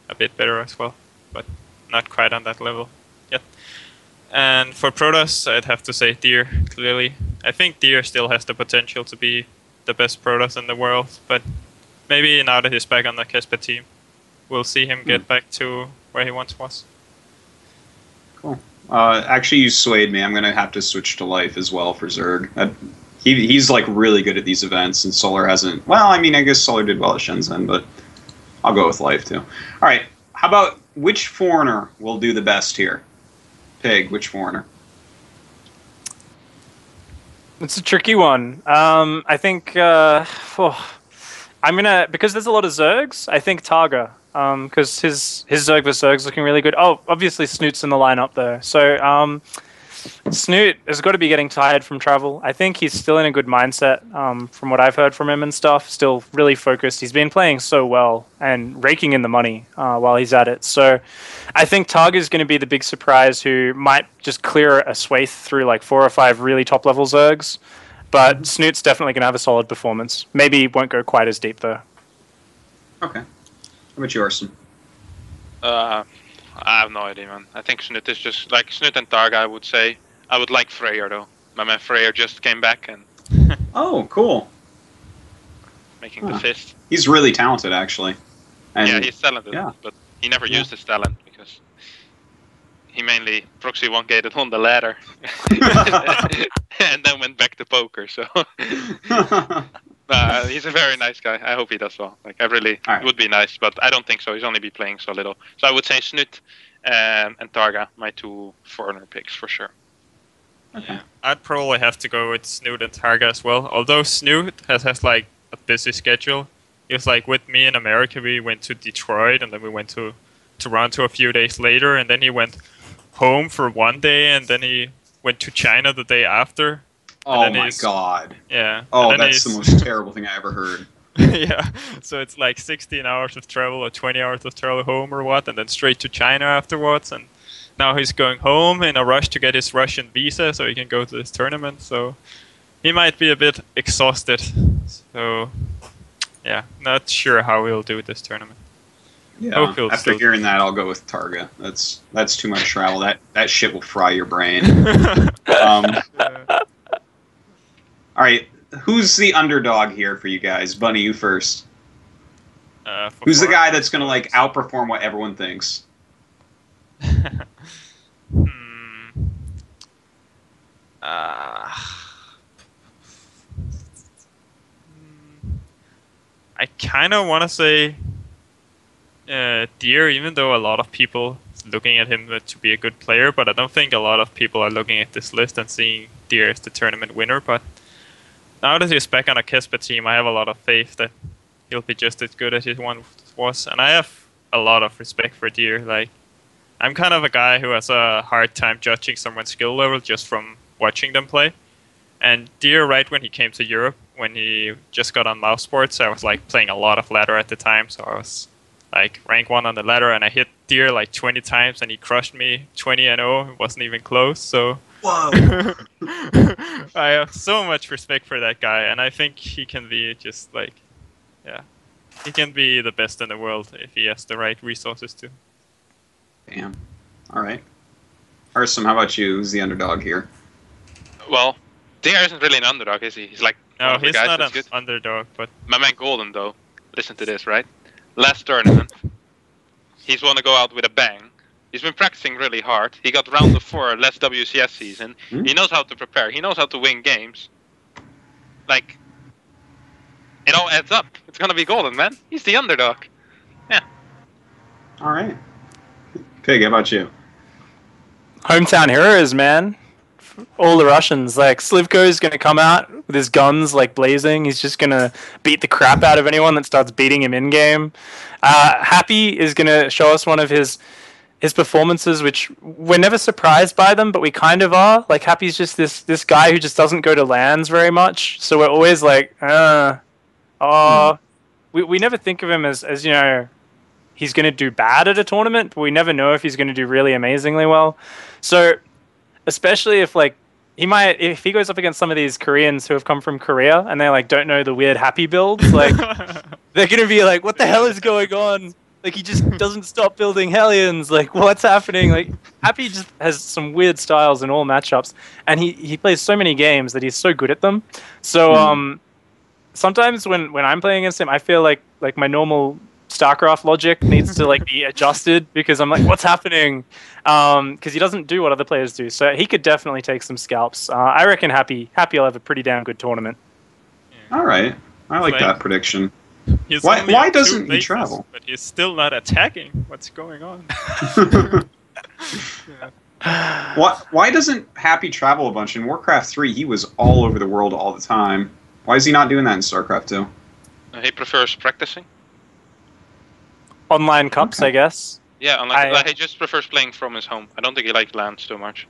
a bit better as well, but not quite on that level yet. And for Protoss, I'd have to say Deer, clearly. I think Deer still has the potential to be the best Protoss in the world, but maybe now that he's back on the KESPA team, we'll see him get back to where he once was. Cool. Actually, you swayed me. I'm going to have to switch to Life as well for Zerg. He's like really good at these events, and Solar hasn't. Well, I mean, I guess Solar did well at Shenzhen, but I'll go with Life too. All right. How about which foreigner will do the best here? Pig, which foreigner? It's a tricky one. I think I'm gonna, because there's a lot of Zergs, I think Targa. Because his Zerg vs Zerg's looking really good. Oh, obviously Snoot's in the lineup though. So Snoot has got to be getting tired from travel. I think he's still in a good mindset from what I've heard from him and stuff. Still really focused. He's been playing so well and raking in the money while he's at it. So I think Targa is going to be the big surprise who might just clear a swathe through like 4 or 5 really top level Zergs. But Snoot's definitely going to have a solid performance. Maybe won't go quite as deep though. Okay. How about you, Arson? I have no idea, man. I think Snoot is just like Snoot and Targa, I would say. I would like Freyr though. My man Freyr just came back and Oh, cool. making the fist. He's really talented, actually. And Yeah, he's talented, yeah. but he never used his talent because he mainly proxy one gated on the ladder and then went back to poker. So he's a very nice guy. I hope he does well. Like I really Alright. would be nice, but I don't think so. He's only be playing so little. So I would say Snoot and Targa, my 2 foreigner picks for sure. Okay. I'd probably have to go with Snoot and Targa as well. Although Snoot has like a busy schedule. He was like with me in America. We went to Detroit and then we went to Toronto a few days later, and then he went home for 1 day, and then he went to China the day after. Oh then my he's- god. Yeah. Oh, and then that's the he's- most terrible thing I ever heard. Yeah. So it's like 16 hours of travel or 20 hours of travel home or what, and then straight to China afterwards. And now he's going home in a rush to get his Russian visa so he can go to this tournament. So he might be a bit exhausted. So yeah, not sure how he'll do this tournament. Yeah. Hope he'll After still- hearing that, I'll go with Targa. That's too much travel. That shit will fry your brain. All right, who's the underdog here for you guys? Bunny, you first. Who's the guy that's gonna like outperform what everyone thinks? I kind of want to say Deer, even though a lot of people looking at him to be a good player, but I don't think a lot of people are looking at this list and seeing Deer as the tournament winner. But now that he's back on a KESPA team, I have a lot of faith that he'll be just as good as he once was, and I have a lot of respect for Deer. Like, I'm kind of a guy who has a hard time judging someone's skill level just from watching them play. And Deer, right when he came to Europe, when he just got on mouse sports, I was like playing a lot of ladder at the time, so I was like rank 1 on the ladder, and I hit Deer like 20 times, and he crushed me 20-0. It wasn't even close. So Whoa! I have so much respect for that guy, and I think he can be just like, yeah, he can be the best in the world if he has the right resources to. Damn. All right. Harstem, how about you? Who's the underdog here? Well, Deer isn't really an underdog, is he? He's like one No, of the he's guys not that's an good. underdog, but My man Golden, though, listen to this, right? Last tournament, he's want to go out with a bang. He's been practicing really hard. He got round of 4 last WCS season. He knows how to prepare. He knows how to win games. Like, it all adds up. It's gonna be Golden, man. He's the underdog. All right. Pig, how about you? Hometown heroes, man. All the Russians. Like, Slivko's going to come out with his guns, like, blazing. He's just going to beat the crap out of anyone that starts beating him in-game. Happy is going to show us one of his performances, which we're never surprised by them, but we kind of are. Like, Happy's just this guy who just doesn't go to lands very much. So we're always like, we never think of him as, you know, he's going to do bad at a tournament, but we never know if he's going to do really amazingly well. So, especially if like if he goes up against some of these Koreans who have come from Korea and they like don't know the weird Happy builds, like they're going to be like, what the hell is going on? Like, he just doesn't stop building Hellions. Like, what's happening? Like, Happy just has some weird styles in all matchups, and he plays so many games that he's so good at them. So sometimes when I'm playing against him, I feel like my normal StarCraft logic needs to like be adjusted, because I'm like, what's happening? Because he doesn't do what other players do. So he could definitely take some scalps. I reckon Happy will have a pretty damn good tournament. All right. I like that prediction. He's Why only on doesn't 2 he bases, travel? But he's still not attacking. What's going on? Why doesn't Happy travel a bunch? In Warcraft 3, he was all over the world all the time. Why is he not doing that in StarCraft 2? He prefers practicing. Online cups, Okay. I guess. Yeah, like he just prefers playing from his home. I don't think he likes lands too much.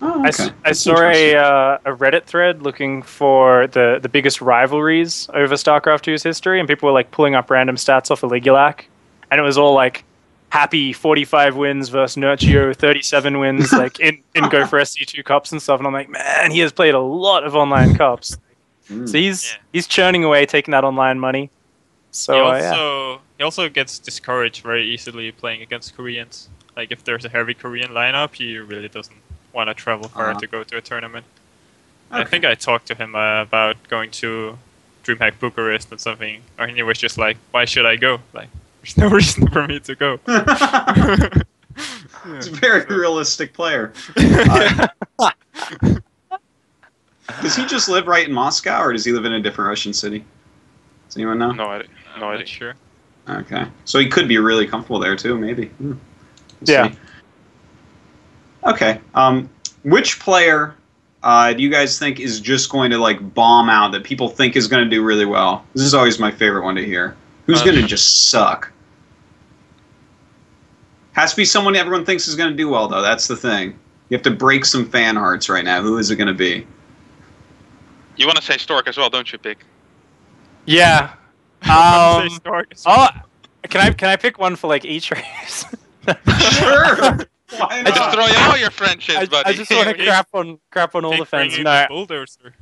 Oh, okay. I saw a Reddit thread looking for the biggest rivalries over StarCraft 2's history, and people were like pulling up random stats off of Ligulac, and it was all like Happy 45 wins versus Nurtio 37 wins, like in Go for SC2 cups and stuff. And I'm like, man, he has played a lot of online cups. So he's churning away, taking that online money. So he also gets discouraged very easily playing against Koreans. Like, if there's a heavy Korean lineup, he really doesn't want to travel far to go to a tournament. Okay. I think I talked to him about going to DreamHack Bucharest or something, and he was just like, "Why should I go? Like, there's no reason for me to go." He's a very realistic player. Does he just live right in Moscow, or does he live in a different Russian city? Does anyone know? No idea. No I'm idea. not sure. Okay. So he could be really comfortable there, too, maybe. We'll Yeah. see. Okay. Which player do you guys think is just going to, like, bomb out, that people think is going to do really well? This is always my favorite one to hear. Who's going to just suck? Has to be someone everyone thinks is going to do well, though. That's the thing. You have to break some fan hearts right now. Who is it going to be? You want to say Stork as well, don't you, Pig? yeah. Say Stark as well. Can I pick one for like each race? Sure. Why not? Destroy all your friendships, buddy. I just want to crap on all the Big fans. bringing No, the bulldozer.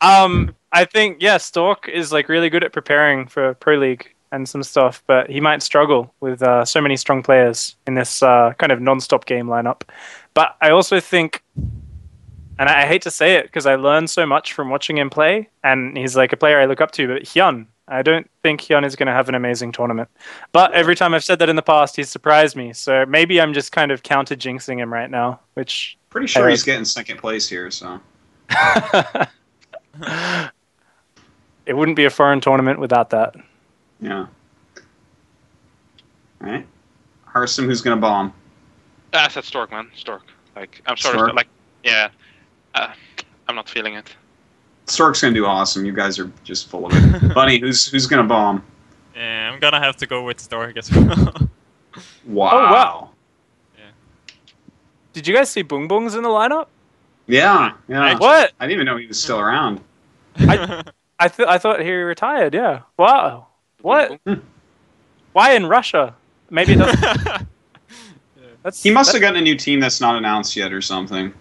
I think Stork is like really good at preparing for Pro League. and some stuff, but he might struggle with so many strong players in this kind of non-stop game lineup. But I also think, and I hate to say it because I learned so much from watching him play, and he's like a player I look up to, but Hyun, I don't think Hyun is going to have an amazing tournament. But every time I've said that in the past, he's surprised me. So maybe I'm just kind of counter-jinxing him right now, which... Pretty sure he's getting second place here, so... It wouldn't be a foreign tournament without that. Yeah. All right. Harstem, who's going to bomb? I said Stork, man. Stork. Like, I'm sorry. Stork? Like, yeah. I'm not feeling it. Stork's going to do awesome. You guys are just full of it. Bunny, who's going to bomb? Yeah, I'm gonna have to go with Stork as well. Wow. Oh, wow. Yeah. Did you guys see Boong Boongs in the lineup? Yeah. What? I didn't even know he was still around. I thought he retired, yeah. Wow. What? Why in Russia? Maybe it doesn't... He must have gotten a new team that's not announced yet or something.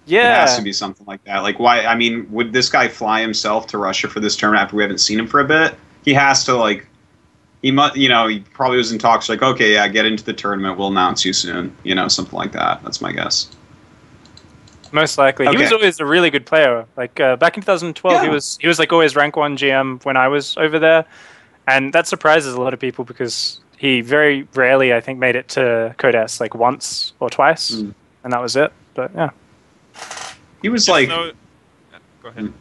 Yeah. It has to be something like that. Like, why? I mean, would this guy fly himself to Russia for this tournament after we haven't seen him for a bit? He has to, like... He must, he probably was in talks like, okay, yeah, get into the tournament. We'll announce you soon. Something like that. That's my guess. Most likely. Okay. He was always a really good player. Like back in 2012, Yeah. he was like always rank 1 GM when I was over there. And that surprises a lot of people because he very rarely, I think, made it to Code S like once or twice. And that was it. But yeah. He was Just like... Go ahead.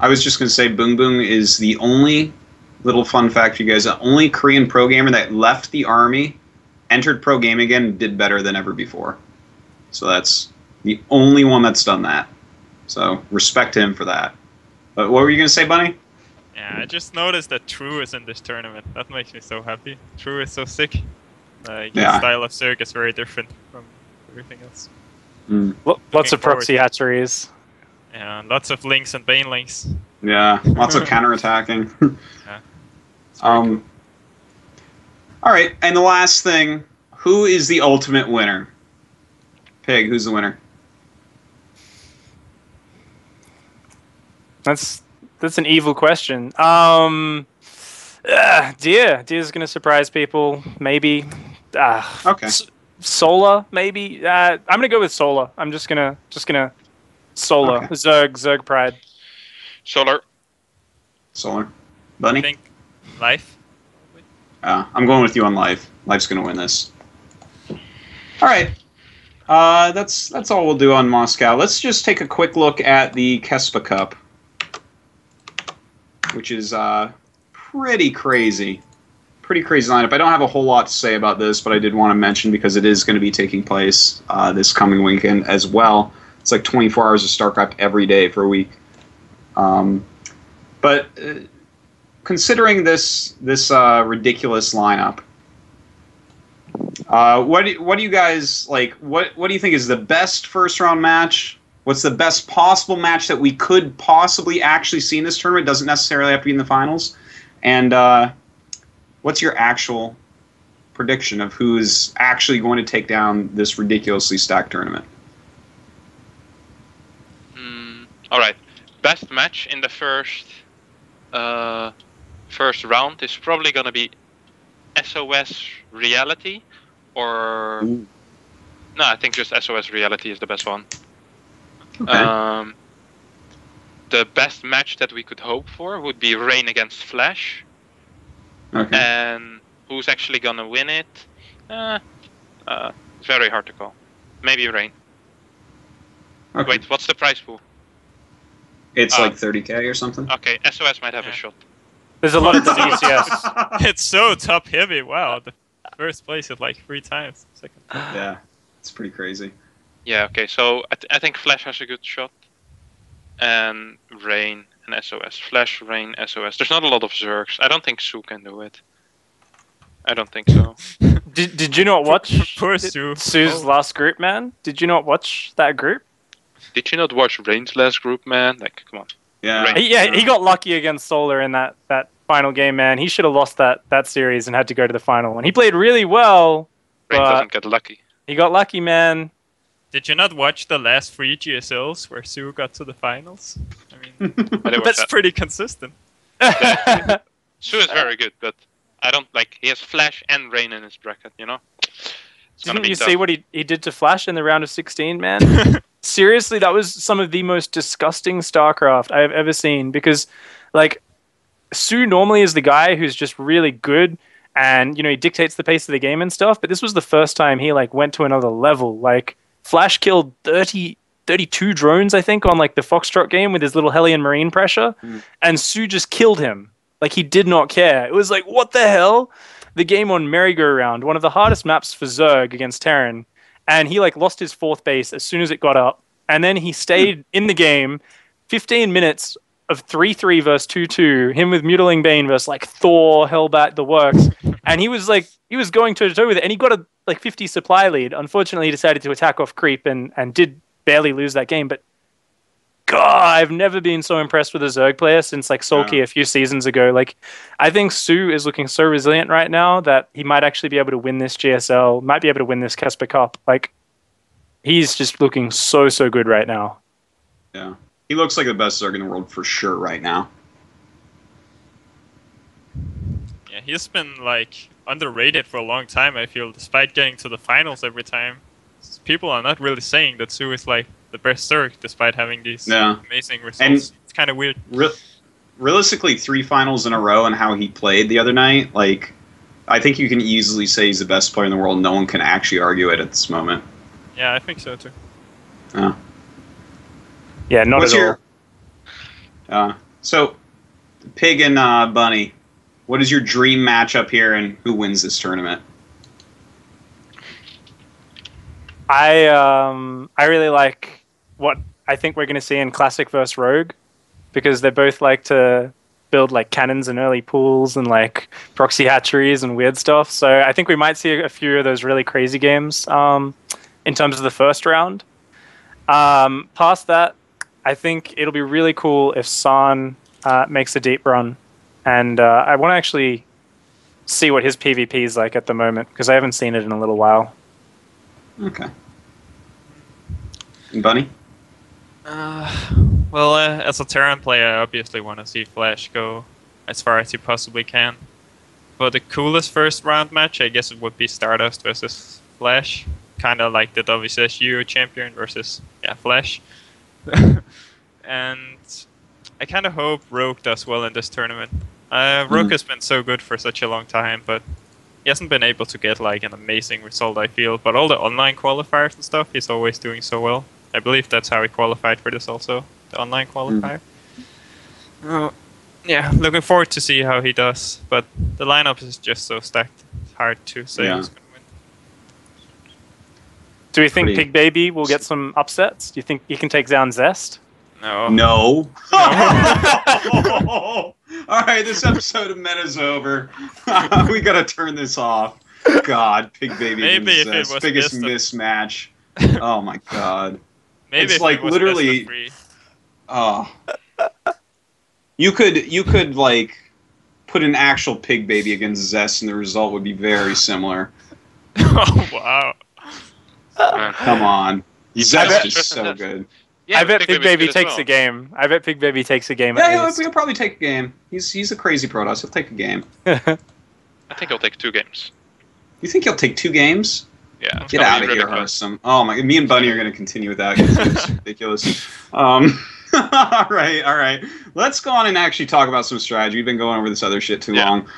I was just going to say Boong Boong is the only... Little fun fact for you guys, the only Korean pro gamer that left the army, entered pro game again, and did better than ever before. So that's the only one that's done that. So respect to him for that. But what were you going to say, Bunny? Yeah, I just noticed that True is in this tournament. That makes me so happy. True is so sick. Like, his style of Zerg is very different from everything else. Lots of forward. proxy hatcheries. Yeah, lots of links and bane links. Yeah, lots of counterattacking. Yeah. All right, and the last thing, who is the ultimate winner? Pig, who's the winner? That's an evil question. Deer's gonna surprise people. Maybe. Okay. Solar, maybe. I'm gonna go with Solar. I'm just gonna Solar. Okay. Zerg pride. Solar. Bunny? I think Life. I'm going with you on Life. Life's going to win this. All right. That's all we'll do on Moscow. Let's just take a quick look at the KESPA Cup, which is pretty crazy. Pretty crazy lineup. I don't have a whole lot to say about this, but I did want to mention because it is going to be taking place this coming weekend as well. It's like 24 hours of StarCraft every day for a week. But considering this ridiculous lineup, what do you guys like? What do you think is the best first round match? What's the best possible match that we could possibly actually see in this tournament? It doesn't necessarily have to be in the finals. And what's your actual prediction of who is actually going to take down this ridiculously stacked tournament? All right. Best match in the first round is probably going to be SOS Reality or... Ooh. No, I think just SOS Reality is the best one. Okay. The best match that we could hope for would be Rain against Flash. Okay. And who's actually going to win it? Very hard to call. Maybe Rain. Okay. Wait, what's the prize pool? It's like 30K or something? Okay, SOS might have a shot. There's a lot of DCS. It's so top heavy. Wow, the first place is like 3 times. Second. Yeah, it's pretty crazy. Yeah, okay, so I think Flash has a good shot. And Rain and SOS. Flash, Rain, SOS. There's not a lot of Zergs. I don't think Sue can do it. I don't think so. Did you not watch Poor Sue. Sue's last group, man? Did you not watch that group? Did you not watch Rain's last group, man? Like, come on. Yeah. Rain. He got lucky against Solar in that final game, man. He should have lost that series and had to go to the final one. He played really well, Rain but doesn't get lucky. he got lucky, man. Did you not watch the last 3 GSLs where Sue got to the finals? I mean, I didn't watch that's that. pretty consistent. Sue is very good, but I don't like. He has Flash and Rain in his bracket. You know. It's gonna Didn't be you tough. see what he did to Flash in the round of 16, man? Seriously, that was some of the most disgusting StarCraft I have ever seen. Because, like, Sue normally is the guy who's just really good, and he dictates the pace of the game and stuff. But this was the first time he like went to another level. Like, Flash killed 32 drones, I think, on like the Foxtrot game with his little Hellion Marine pressure, and Sue just killed him. Like, he did not care. It was like, what the hell? The game on Merry-Go-Round, one of the hardest maps for Zerg against Terran, and he like lost his 4th base as soon as it got up, and then he stayed in the game 15 minutes of 3-3 versus 2-2, him with Mutiling Bane versus like Thor, Hellbat, the works, and he was going toe-to-toe with it, and he got a like 50 supply lead. Unfortunately, he decided to attack off creep and did barely lose that game, but God, I've never been so impressed with a Zerg player since like Sulky a few seasons ago. Like, I think Sue is looking so resilient right now that he might actually be able to win this GSL, might be able to win this KESPA Cup. Like, he's just looking so good right now. Yeah. He looks like the best Zerg in the world for sure right now. Yeah, he's been like underrated for a long time, I feel, despite getting to the finals every time. People are not really saying that Sue is like the best Zerg, despite having these amazing results. And it's kind of weird. Realistically, 3 finals in a row and how he played the other night, like, I think you can easily say he's the best player in the world. No one can actually argue it at this moment. Yeah, I think so too. Yeah, not at all. So, Pig and Bunny, what is your dream matchup here, and who wins this tournament? I really like what I think we're going to see in Classic vs. Rogue, because they both like to build like cannons and early pools and like proxy hatcheries and weird stuff. So I think we might see a few of those really crazy games in terms of the first round. Past that, I think it'll be really cool if San makes a deep run. And I want to actually see what his PvP is like at the moment, because I haven't seen it in a little while. Okay. And Bunny? Well, as a Terran player, I obviously want to see Flash go as far as he possibly can. For the coolest first round match, I guess it would be Stardust versus Flash. Kind of like the WCSU champion versus Flash. And I kind of hope Rogue does well in this tournament. Rogue has been so good for such a long time, but he hasn't been able to get like an amazing result, I feel. But all the online qualifiers and stuff, he's always doing so well. I believe that's how he qualified for this also, the online qualifier. Yeah, looking forward to see how he does. But the lineup is just so stacked. It's hard to say who's going to win. Do we think Pig Baby will get some upsets? Do you think he can take down Zest? No. All right, this episode of Meta's over. We gotta turn this off. God, Pig Baby Maybe and Zest, biggest mismatch. Oh my God. Maybe it's like literally. Oh. You could like put an actual Pig Baby against Zest, and the result would be very similar. Oh wow. Come on. Zest is so good. Yeah, I bet Pig Baby takes a game. I bet Pig Baby takes a game. Yeah, he'll probably take a game. He's a crazy Protoss. He'll take a game. I think he'll take 2 games. You think he'll take 2 games? Yeah. Get out of here, Harstem. Oh my! Me and Bunny are going to continue with that. It's ridiculous. All right. Let's go on and actually talk about some strategy. We've been going over this other shit too long.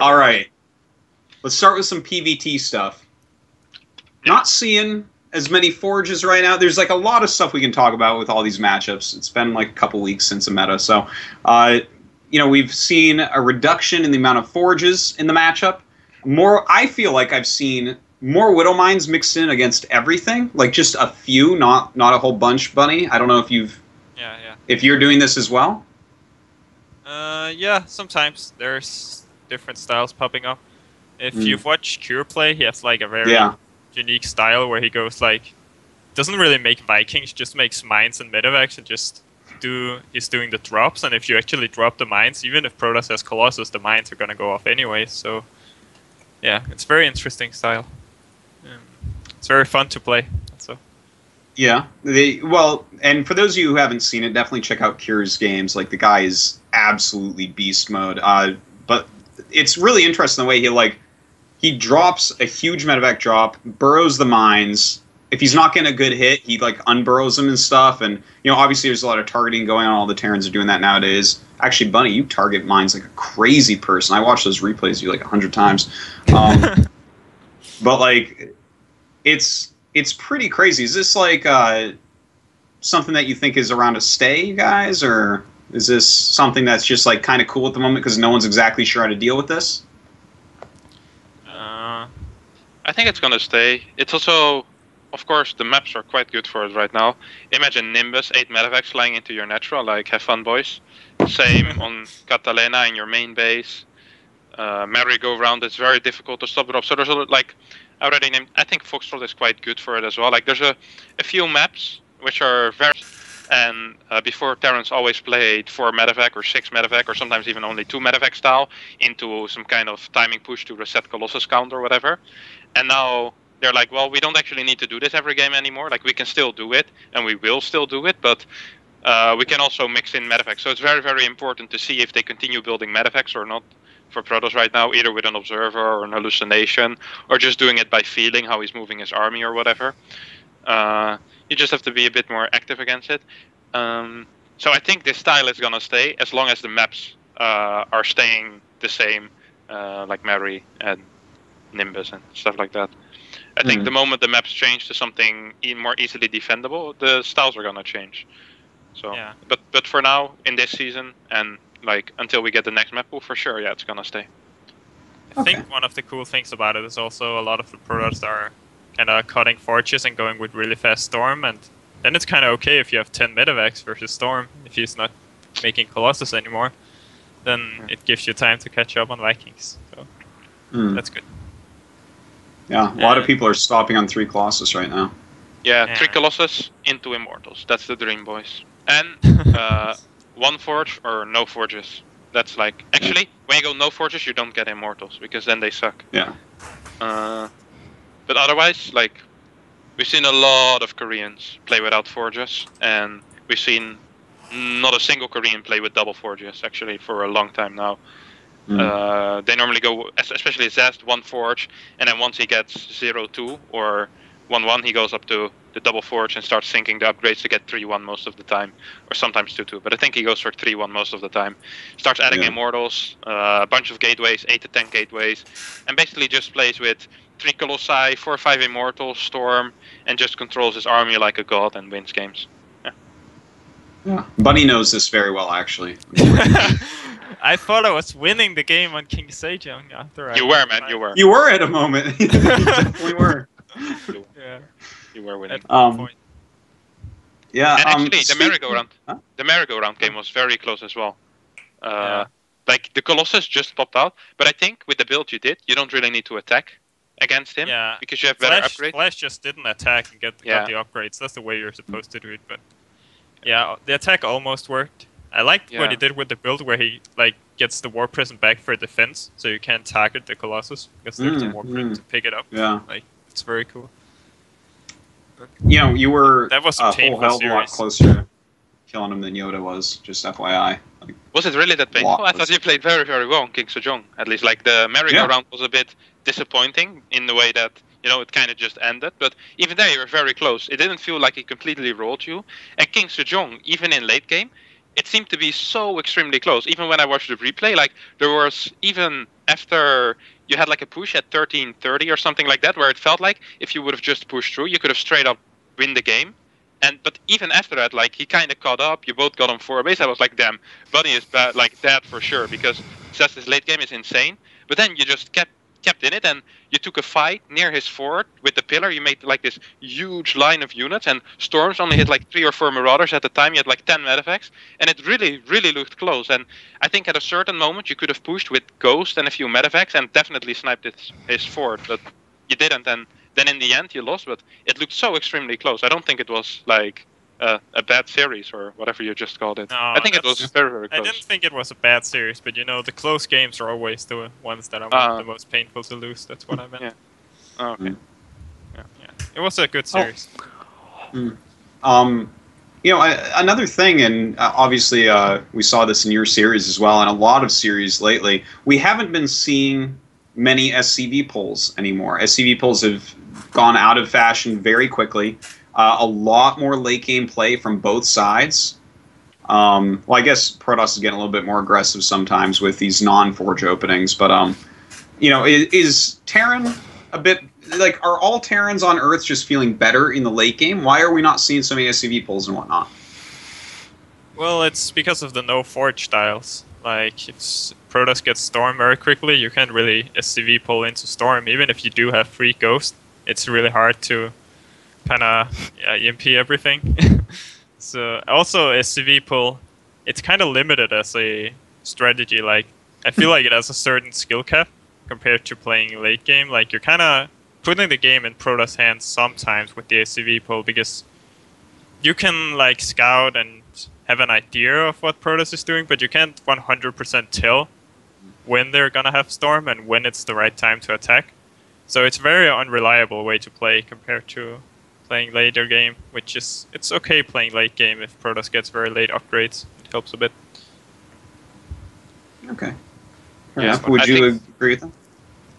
All right. Let's start with some PvT stuff. Yeah. Not seeing as many forges right now. There's like a lot of stuff we can talk about with all these matchups. It's been like a couple weeks since the meta, so we've seen a reduction in the amount of forges in the matchup. I feel like I've seen more Widow Mines mixed in against everything, like just a few, not a whole bunch. Bunny, I don't know if if you're doing this as well. Yeah, sometimes there's different styles popping up. If you've watched Cure play, he has like a very unique style where he goes like, doesn't really make Vikings, just makes mines and medevacs, and he's doing the drops. And if you actually drop the mines, even if Protoss has Colossus, the mines are gonna go off anyway. So yeah, it's very interesting style. It's very fun to play. So yeah, and for those of you who haven't seen it, definitely check out Cure's games. Like, the guy is absolutely beast mode. But it's really interesting the way he drops a huge medevac drop, burrows the mines. If he's not getting a good hit, he like unburrows them and stuff. And obviously there's a lot of targeting going on. All the Terrans are doing that nowadays. Actually, Bunny, you target mines like a crazy person. I watched those replays you like 100 times. But like, it's pretty crazy. Is this like something that you think is around to stay, you guys, or is this something that's just like kind of cool at the moment because no one's exactly sure how to deal with this? I think it's gonna stay. It's also, of course, the maps are quite good for it right now. Imagine Nimbus, 8 medevacs flying into your natural, like, have fun, boys. Same on Catalina in your main base. Merry-go-round, it's very difficult to stop drop. So there's like, I already named, I think Foxtrot is quite good for it as well. Like, there's a few maps which are very, and before Terrans always played 4 medevac or 6 medevac or sometimes even only 2 medevac style into some kind of timing push to reset Colossus count or whatever. And now they're like, well, we don't actually need to do this every game anymore. Like, we can still do it, and we will still do it, but we can also mix in medevacs. So it's very, very important to see if they continue building medevacs or not for Protoss right now, either with an observer or an hallucination, or just doing it by feeling how he's moving his army or whatever. You just have to be a bit more active against it. So I think this style is going to stay as long as the maps are staying the same, like Mary and Nimbus and stuff like that. I think the moment the maps change to something more easily defendable, the styles are going to change. So, yeah. But for now, in this season, and like until we get the next map pool, for sure, yeah, it's going to stay. I think one of the cool things about it is also a lot of the products are kind of cutting forges and going with really fast Storm, and then it's kind of okay if you have 10 medevacs versus Storm. If he's not making Colossus anymore, then it gives you time to catch up on Vikings. So that's good. Yeah, a lot of people are stopping on 3 Colossus right now. Yeah, 3 Colossus into Immortals. That's the dream, boys. And 1 Forge or no Forges. That's like... Actually, when you go no Forges, you don't get Immortals, because then they suck. Yeah. But otherwise, like... We've seen a lot of Koreans play without Forges, and we've seen not a single Korean play with double Forges, actually, for a long time now. They normally go, especially Zest, 1 Forge, and then once he gets 0-2 or 1-1, he goes up to the double Forge and starts syncing the upgrades to get 3-1 most of the time, or sometimes 2-2. But I think he goes for 3-1 most of the time. Starts adding Immortals, a bunch of gateways, 8 to 10 gateways, and basically just plays with 3 Colossi, 4 or 5 Immortals, Storm, and just controls his army like a god and wins games. Yeah. Bunny knows this very well, actually. I thought I was winning the game on King Sejong after You were, man. You were. You were at a moment. You definitely were. You were winning. Yeah. And actually, the merry-go-round game was very close as well. Like the Colossus just popped out, but I think with the build you did, you don't really need to attack against him because you have better upgrades. Flash just didn't attack and get the upgrades. That's the way you're supposed to do it. But yeah, the attack almost worked. I liked what he did with the build where he like gets the War Prism back for defense, so you can't target the Colossus because there's a War Prism to pick it up. Yeah, like it's very cool. But, you were that was a whole hell of a lot closer to killing him than Yoda was. Just FYI. Like, was it really that painful? I thought you played very, very well on King Sejong. At least, like the merry-go-round was a bit disappointing in the way that it kind of just ended. But even there, you were very close. It didn't feel like he completely rolled you. And King Sejong, even in late game, it seemed to be so extremely close. Even when I watched the replay, like there was even after you had like a push at 13:30 or something like that, where it felt like if you would have just pushed through, you could have straight up win the game. But even after that, like he kind of caught up. You both got on 4 base. I was like, damn, Bunny is bad, like that for sure, because Cess's late game is insane. But then you just kept in it, and you took a fight near his fort with the pillar. You made like this huge line of units, and Storms only hit like 3 or 4 Marauders at the time. You had like 10 medevacs, and it really, really looked close. And I think at a certain moment you could have pushed with Ghost and a few medevacs and definitely sniped his fort, but you didn't. And then in the end you lost, but it looked so extremely close. I don't think it was like a bad series or whatever you just called it. No, I think it was very, very close. I didn't think it was a bad series, but the close games are always the ones that are the most painful to lose. That's what I meant. Yeah. Oh, okay. Yeah. It was a good series. You know, another thing, and obviously we saw this in your series as well, and a lot of series lately, we haven't been seeing many SCV pulls anymore. SCV pulls have gone out of fashion very quickly. A lot more late game play from both sides. Well, I guess Protoss is getting a little bit more aggressive sometimes with these non-Forge openings, but you know, is Terran a bit like, are all Terrans on Earth just feeling better in the late game? Why are we not seeing so many SCV pulls and whatnot? Well, it's because of the no Forge styles. Like, if Protoss gets Storm very quickly, you can't really SCV pull into Storm. Even if you do have free Ghost, it's really hard to kind of EMP everything. So, also SCV pull, it's kind of limited as a strategy. Like, I feel like it has a certain skill cap compared to playing late game. Like, you're kind of putting the game in Protoss' hands sometimes with the SCV pull, because you can, like, scout and have an idea of what Protoss is doing, but you can't 100% tell when they're gonna have Storm and when it's the right time to attack. So it's a very unreliable way to play compared to playing later game, which is, it's okay playing late game if Protoss gets very late upgrades. It helps a bit. Okay. Fair enough. Would you agree with that?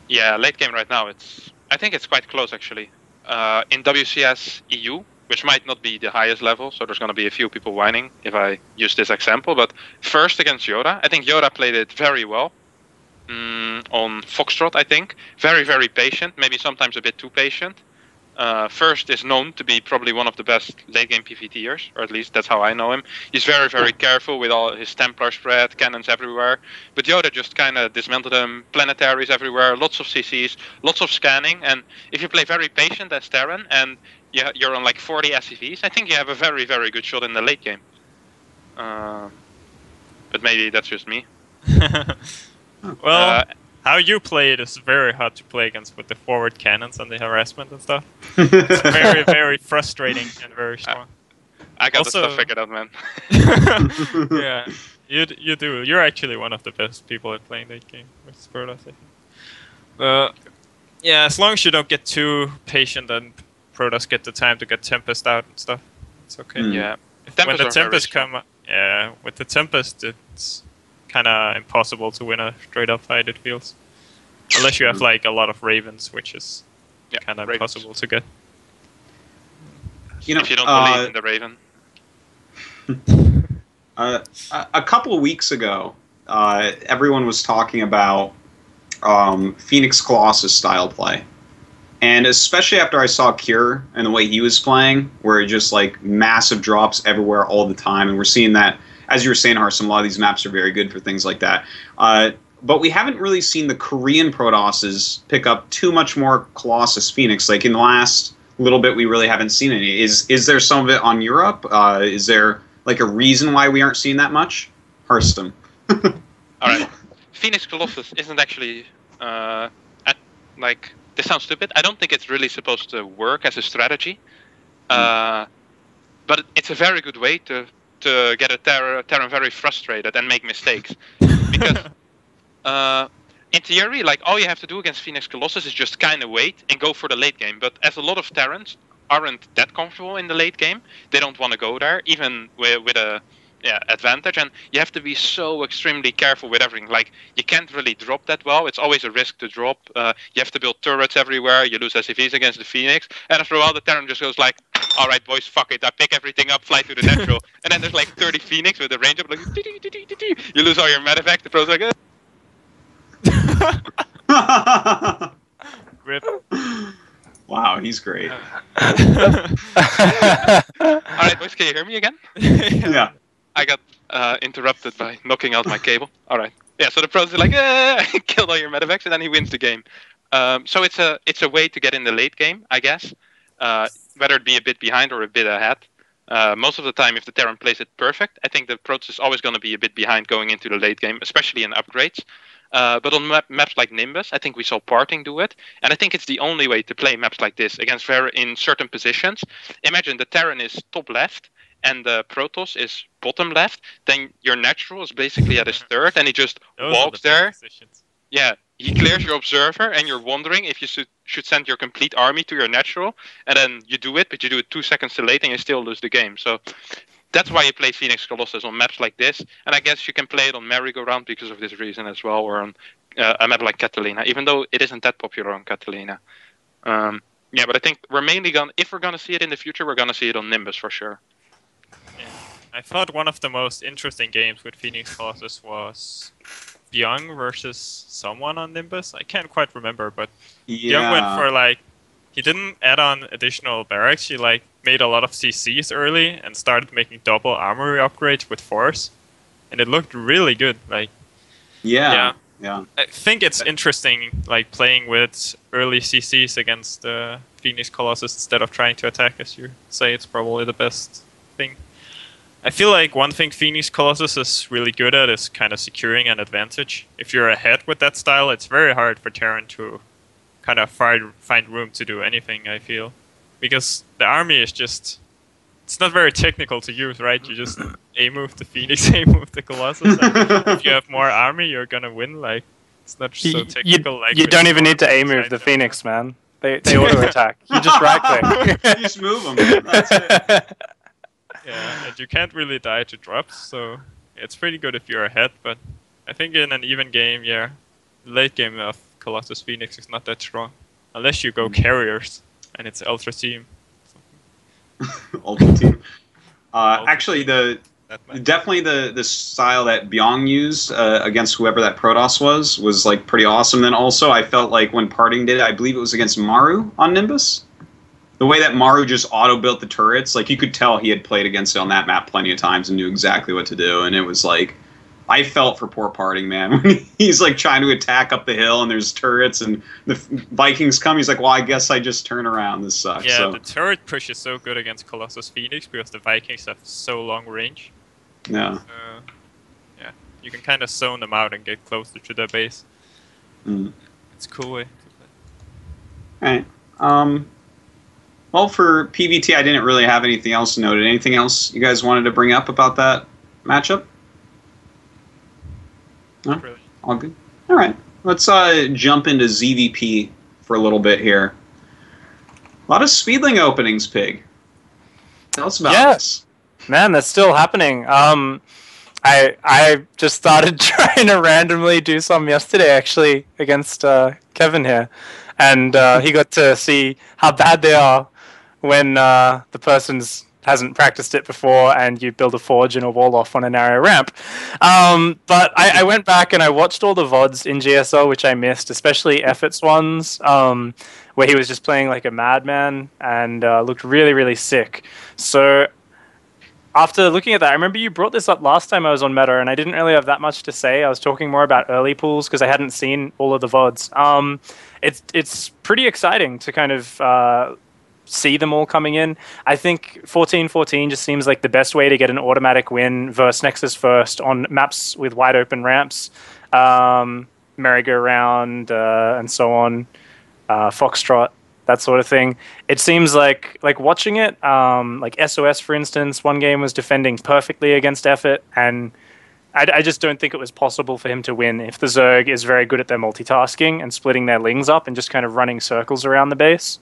Yeah, late game right now, I think it's quite close actually. In WCS EU, which might not be the highest level, so there's going to be a few people whining if I use this example, but first against Yoda, I think Yoda played it very well. On Foxtrot, I think. Very, very patient, maybe sometimes a bit too patient. First is known to be probably one of the best late game PvTers, or at least that's how I know him. He's very, very careful with all his Templar spread, cannons everywhere. But Yoda just kind of dismantled them, planetaries everywhere, lots of CCs, lots of scanning. And if you play very patient as Terran and you're on like 40 SCVs, I think you have a very, very good shot in the late game. But maybe that's just me. Well, how you play it is very hard to play against with the forward cannons and the harassment and stuff. It's very, very frustrating and very strong. I got also, the stuff figured out, man. Yeah, you do. You're actually one of the best people at playing that game with Protoss, I think. Yeah, as long as you don't get too patient and Protoss get the time to get Tempest out and stuff, it's okay. Yeah. When the Tempest come up, yeah, with the Tempest, it's kind of impossible to win a straight-up fight, it feels. Unless you have like a lot of Ravens, which is kind of impossible to get. You know, if you don't believe in the Raven. A couple of weeks ago, everyone was talking about Phoenix Colossus style play. And especially after I saw Cure and the way he was playing, where it just like massive drops everywhere all the time, and we're seeing that, as you were saying, Harstem, a lot of these maps are very good for things like that. But we haven't really seen the Korean Protosses pick up too much more Colossus Phoenix. Like in the last little bit, we really haven't seen any. Is there some of it on Europe? Is there like a reason why we aren't seeing that much? Harstem. All right. Phoenix Colossus isn't actually like, this sounds stupid. I don't think it's really supposed to work as a strategy. But it's a very good way to get a Terran very frustrated and make mistakes. Because in theory, like, all you have to do against Phoenix Colossus is just kind of wait and go for the late game. But as a lot of Terrans aren't that comfortable in the late game, they don't want to go there, even with a advantage. And you have to be so extremely careful with everything. Like, you can't really drop that well. It's always a risk to drop. You have to build turrets everywhere. You lose SCVs against the Phoenix. And after a while, the Terran just goes like, all right, boys, fuck it. I pick everything up, fly to the natural. And then there's like 30 Phoenix with a range up, like, you lose all your medevac. The pro's like, Rip. Wow, he's great. All right, boys, can you hear me again? Yeah. I got interrupted by knocking out my cable. All right. Yeah, so the pros are like, killed all your medevacs, and then he wins the game. So it's a way to get in the late game, I guess. Whether it be a bit behind or a bit ahead. Most of the time, if the Terran plays it perfect, I think the Protoss is always going to be a bit behind going into the late game, especially in upgrades. But on maps like Nimbus, I think we saw Parting do it. And I think it's the only way to play maps like this against in certain positions. Imagine the Terran is top left and the Protoss is bottom left. Then your natural is basically at his third and he just walks there. Yeah, he clears your observer and you're wondering if you should send your complete army to your natural. And then you do it, but you do it 2 seconds too late and you still lose the game. So that's why you play Phoenix Colossus on maps like this, and I guess you can play it on Merry-Go-Round because of this reason as well, or on a map like Catalina, even though it isn't that popular on Catalina. Yeah, but I think we're mainly if we're gonna see it in the future, we're gonna see it on Nimbus for sure. Yeah. I thought one of the most interesting games with Phoenix Colossus was Byung versus someone on Nimbus. I can't quite remember, but Byung went for like, he didn't add on additional barracks. He like made a lot of CCs early and started making double armory upgrades with Force, and it looked really good. Like, yeah. I think it's interesting, like playing with early CCs against Phoenix Colossus instead of trying to attack, as you say. It's probably the best thing. I feel like one thing Phoenix Colossus is really good at is kind of securing an advantage. If you're ahead with that style, it's very hard for Terran to kind of find room to do anything, I feel. Because the army is just... It's not very technical to use, right? You just A-move the Phoenix, A-move the Colossus. And if you have more army, you're gonna win. Like, it's not so technical. You don't even need to A-move the Phoenix, man. They auto-attack. You just right-click. You just move them. That's it. Yeah, and you can't really die to drops, so it's pretty good if you're ahead, but I think in an even game, yeah, late game of Colossus Phoenix is not that strong. Unless you go carriers, and it's Ultra Team. Ultra Team. Actually, definitely the style that Byung used against whoever that Protoss was like pretty awesome. Then also, I felt like when Parting did it, I believe it was against Maru on Nimbus. The way that Maru just auto-built the turrets, like you could tell he had played against it on that map plenty of times and knew exactly what to do. And it was like, I felt for poor Parting, man. When he's like trying to attack up the hill and there's turrets and the Vikings come, he's like, well, I guess I just turn around. This sucks. Yeah, so. The turret push is so good against Colossus Phoenix because the Vikings have so long range. Yeah. Yeah, you can kind of zone them out and get closer to their base. It's a cool way to play. Alright. Well, for PVT, I didn't really have anything else noted. Anything else you guys wanted to bring up about that matchup? No? Really. All good? All right. Let's jump into ZVP for a little bit here. A lot of Speedling openings, Pig. Tell us about this. Man, that's still happening. I just started trying to randomly do some yesterday, actually, against Kevin here. And he got to see how bad they are when the person's hasn't practiced it before and you build a forge and a wall off on a narrow ramp. But I went back and I watched all the VODs in GSL, which I missed, especially Effort's ones, where he was just playing like a madman and looked really, really sick. So after looking at that, I remember you brought this up last time I was on Meta, and I didn't really have that much to say. I was talking more about early pools because I hadn't seen all of the VODs. It's pretty exciting to kind of see them all coming in. I think 14-14 just seems like the best way to get an automatic win versus Nexus first on maps with wide open ramps, merry-go-round, and so on, Foxtrot, that sort of thing. It seems like watching it, like SOS, for instance, one game was defending perfectly against Effort, and I just don't think it was possible for him to win if the Zerg is very good at their multitasking and splitting their lings up and just kind of running circles around the base.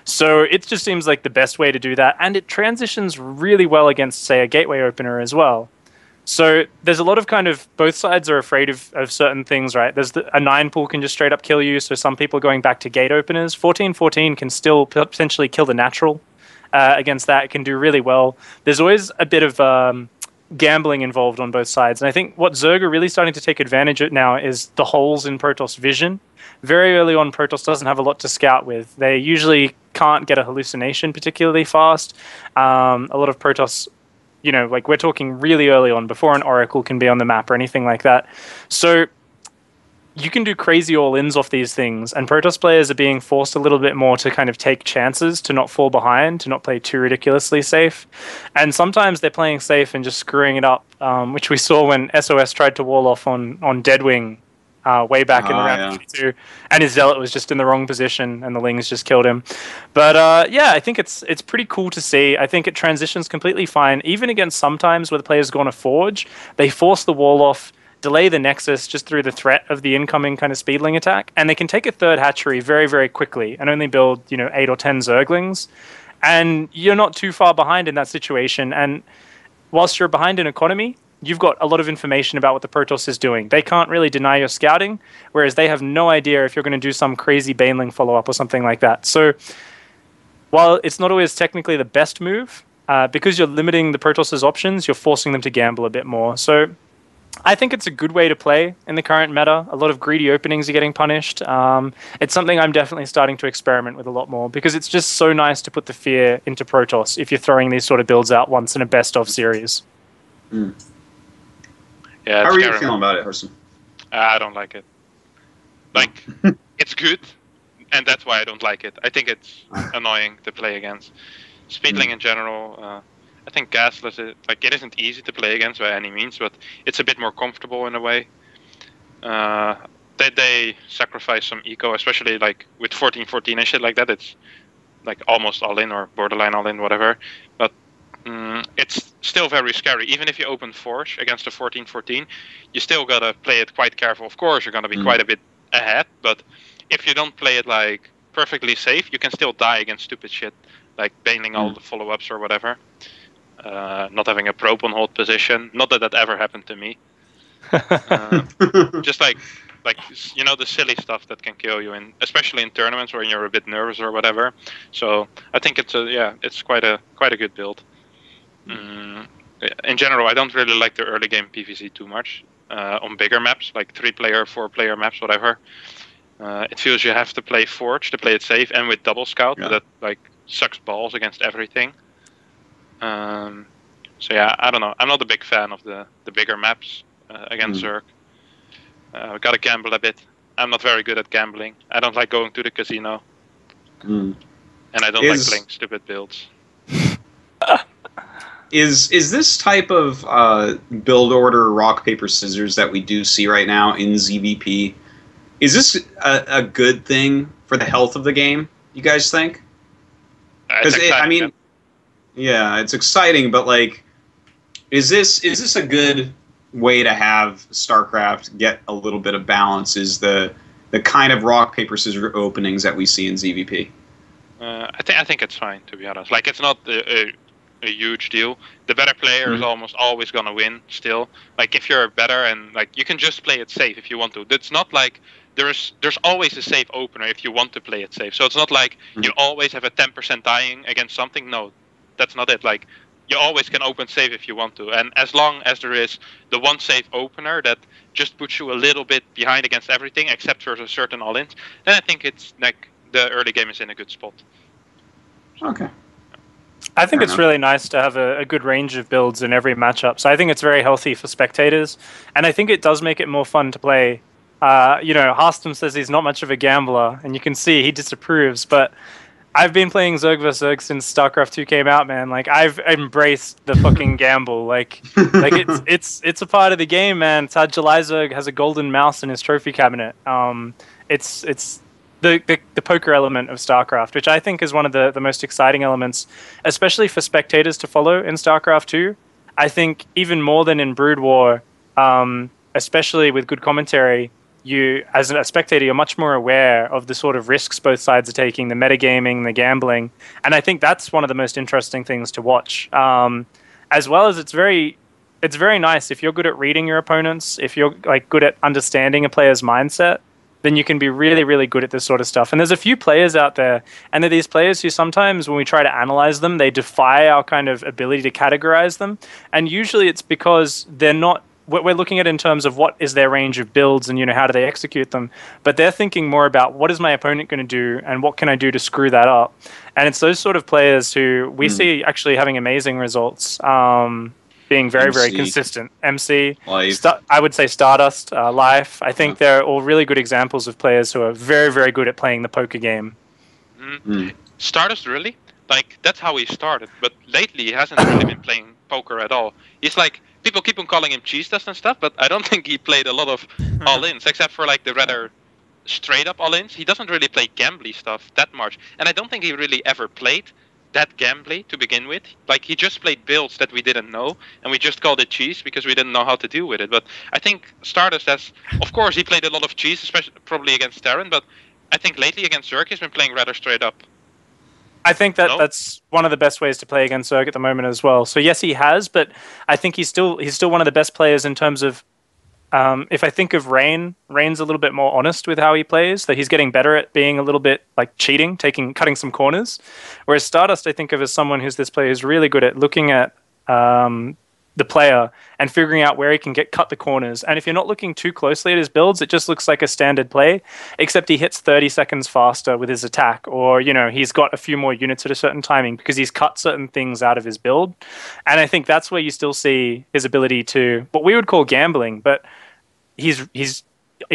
So it just seems like the best way to do that, and it transitions really well against, say, a gateway opener as well. So there's a lot of kind of, both sides are afraid of certain things, right? There's a 9 pool can just straight up kill you, so some people are going back to gate openers. 14-14 can still potentially kill the natural against that. It can do really well. There's always a bit of gambling involved on both sides, and I think what Zerg are really starting to take advantage of now is the holes in Protoss vision. Very early on, Protoss doesn't have a lot to scout with. They usually can't get a hallucination particularly fast. A lot of Protoss, you know, like we're talking really early on, before an Oracle can be on the map or anything like that. So you can do crazy all-ins off these things, and Protoss players are being forced a little bit more to kind of take chances, to not fall behind, to not play too ridiculously safe. And sometimes they're playing safe and just screwing it up, which we saw when SOS tried to wall off on Deadwing way back in round 52, and his Zealot was just in the wrong position, and the Lings just killed him. But yeah, I think it's pretty cool to see. I think it transitions completely fine, even against sometimes where the players go on a Forge, they force the wall off, delay the Nexus just through the threat of the incoming kind of Speedling attack, and they can take a third hatchery very, very quickly and only build, 8 or 10 Zerglings, and you're not too far behind in that situation. And whilst you're behind in economy, you've got a lot of information about what the Protoss is doing. They can't really deny your scouting, whereas they have no idea if you're going to do some crazy Baneling follow-up or something like that. So while it's not always technically the best move, because you're limiting the Protoss' options, you're forcing them to gamble a bit more. So I think it's a good way to play in the current meta. A lot of greedy openings are getting punished. It's something I'm definitely starting to experiment with a lot more because it's just so nice to put the fear into Protoss if you're throwing these sort of builds out once in a best-of series. Mm. Yeah, how are you feeling about it, Harstem? I don't like it. Like, it's good, and that's why I don't like it. I think it's annoying to play against. Speedling in general, I think Gasless, it isn't easy to play against by any means, but it's a bit more comfortable in a way. They sacrifice some eco, especially like with 14-14 and shit like that. It's like almost all in or borderline all in, whatever. But it's still very scary. Even if you open Forge against a 14-14, you still gotta play it quite careful. Of course, you're gonna be quite a bit ahead, but if you don't play it like perfectly safe, you can still die against stupid shit, like baning all the follow-ups or whatever. Not having a probe on hold position. Not that that ever happened to me. Just like you know, the silly stuff that can kill you, especially in tournaments where you're a bit nervous or whatever. So I think it's quite a good build. In general, I don't really like the early game PvZ too much on bigger maps, like 3-player, 4-player maps, whatever. It feels you have to play Forge to play it safe, and with double scout that like sucks balls against everything. So yeah, I don't know. I'm not a big fan of the bigger maps against Zerg. Gotta gamble a bit. I'm not very good at gambling. I don't like going to the casino. And I don't like playing stupid builds. Is this type of build order rock, paper, scissors that we do see right now in ZVP, is this a good thing for the health of the game, you guys think? Because I mean, yeah, it's exciting, but like, is this a good way to have StarCraft get a little bit of balance? Is the kind of rock, paper, scissors openings that we see in ZVP? I think it's fine, to be honest. Like, it's not a huge deal. The better player is almost always gonna win still. Like, if you're better and like, you can just play it safe if you want to. It's not like there's always a safe opener if you want to play it safe. So it's not like you always have a 10% dying against something. No, that's not it. Like, you always can open safe if you want to. And as long as there is the one safe opener that just puts you a little bit behind against everything except for a certain all-ins, then I think it's like the early game is in a good spot. Okay. I think it's really nice to have a good range of builds in every matchup. So I think it's very healthy for spectators. And I think it does make it more fun to play. You know, Harstem says he's not much of a gambler, and you can see he disapproves. But I've been playing Zerg vs. Zerg since StarCraft 2 came out, man. Like, I've embraced the fucking gamble. Like it's a part of the game, man. Tad July Zerg has a golden mouse in his trophy cabinet. It's the poker element of StarCraft, which I think is one of the most exciting elements, especially for spectators to follow in StarCraft 2. I think even more than in Brood War, especially with good commentary, you, as a spectator, you're much more aware of the sort of risks both sides are taking, the metagaming, the gambling. And I think that's one of the most interesting things to watch. As well as it's very nice if you're good at reading your opponents, if you're like good at understanding a player's mindset, then you can be really, really good at this sort of stuff. And there's a few players out there, and they're these players who sometimes when we try to analyze them, they defy our kind of ability to categorize them. And usually it's because they're not, we're looking at it in terms of what is their range of builds and, you know, how do they execute them. But they're thinking more about what is my opponent going to do and what can I do to screw that up. And it's those sort of players who we see actually having amazing results, being very, very consistent. MC, I would say Stardust, Life. I think they're all really good examples of players who are very, very good at playing the poker game. Stardust, really? Like, that's how he started. But lately he hasn't really been playing poker at all. He's like, people keep on calling him cheese dust and stuff, but I don't think he played a lot of all-ins, except for like the rather straight-up all-ins. He doesn't really play gambly stuff that much. And I don't think he really ever played that gambly to begin with. Like, he just played builds that we didn't know, and we just called it cheese because we didn't know how to deal with it. But I think Stardust has, of course, he played a lot of cheese, especially probably against Terran, but I think lately against Zerg he's been playing rather straight up. I think that No? that's one of the best ways to play against Zerg at the moment as well. So yes, he has, but I think he's still one of the best players in terms of. If I think of Rain's a little bit more honest with how he plays. That he's getting better at being a little bit like cheating, cutting some corners. Whereas Stardust, I think of as someone who's this player who's really good at looking at the player and figuring out where he can cut the corners. And if you're not looking too closely at his builds, it just looks like a standard play, except he hits 30 seconds faster with his attack, or he's got a few more units at a certain timing because he's cut certain things out of his build. And I think that's where you still see his ability to what we would call gambling, but he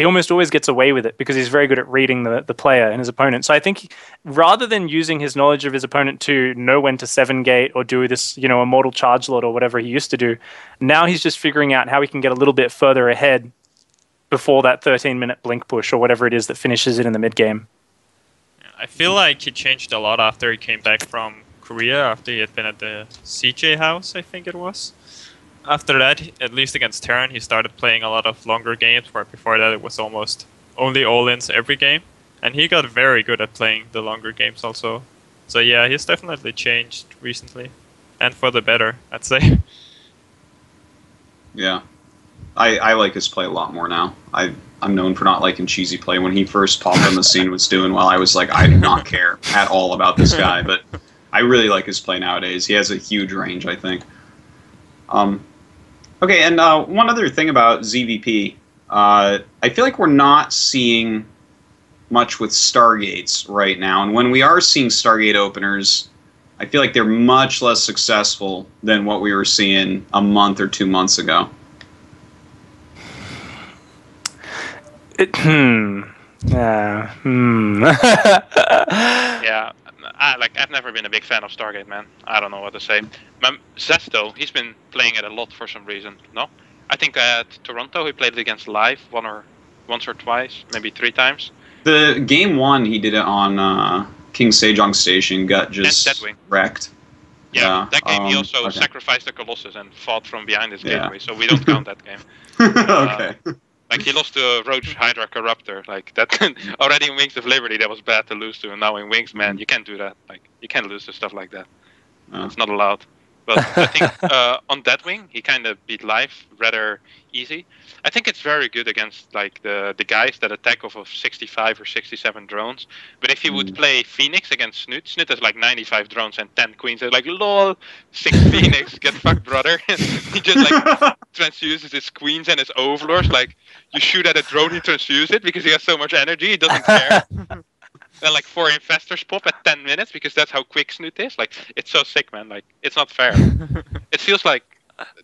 almost always gets away with it because he's very good at reading the player and his opponent. So I think rather than using his knowledge of his opponent to know when to 7-gate or do this, a mortal charge lord or whatever he used to do, now he's just figuring out how he can get a little bit further ahead before that 13-minute blink push or whatever it is that finishes it in the mid game. I feel like he changed a lot after he came back from Korea, after he had been at the CJ house, I think it was. After that, at least against Terran, he started playing a lot of longer games, where before that it was almost only all-ins every game. And he got very good at playing the longer games also. So yeah, he's definitely changed recently. And for the better, I'd say. Yeah. I like his play a lot more now. I'm known for not liking cheesy play. When he first popped on the scene was doing well, I was like, I do not care at all about this guy. But I really like his play nowadays. He has a huge range, I think. Okay, and one other thing about ZVP, I feel like we're not seeing much with Stargates right now, and when we are seeing Stargate openers, I feel like they're much less successful than what we were seeing a month or 2 months ago. Yeah, I've never been a big fan of Stargate, man. I don't know what to say. Zesto, he's been playing it a lot for some reason. No, I think at Toronto he played it against live once or twice, maybe 3 times. The game 1 he did it on King Sejong Station, got just wrecked. Yeah, that game he also sacrificed the Colossus and fought from behind his gateway, so we don't count that game. Okay. Like he lost to a Roach Hydra Corruptor, like that. Already in Wings of Liberty, that was bad to lose to, and now in Wings, man, you can't do that. Like you can't lose to stuff like that. It's not allowed. But I think on Deadwing, he kind of beat life rather easy. I think it's very good against like the guys that attack off of 65 or 67 drones. But if you would play Phoenix against Snoot has like 95 drones and 10 queens. They're like, lol, 6 Phoenix, get fucked, brother. He just like transfuses his queens and his overlords. Like you shoot at a drone, he transfuses it because he has so much energy, he doesn't care. Then like 4 infestors pop at 10 minutes because that's how quick Snoot is. Like it's so sick, man. Like it's not fair. It feels like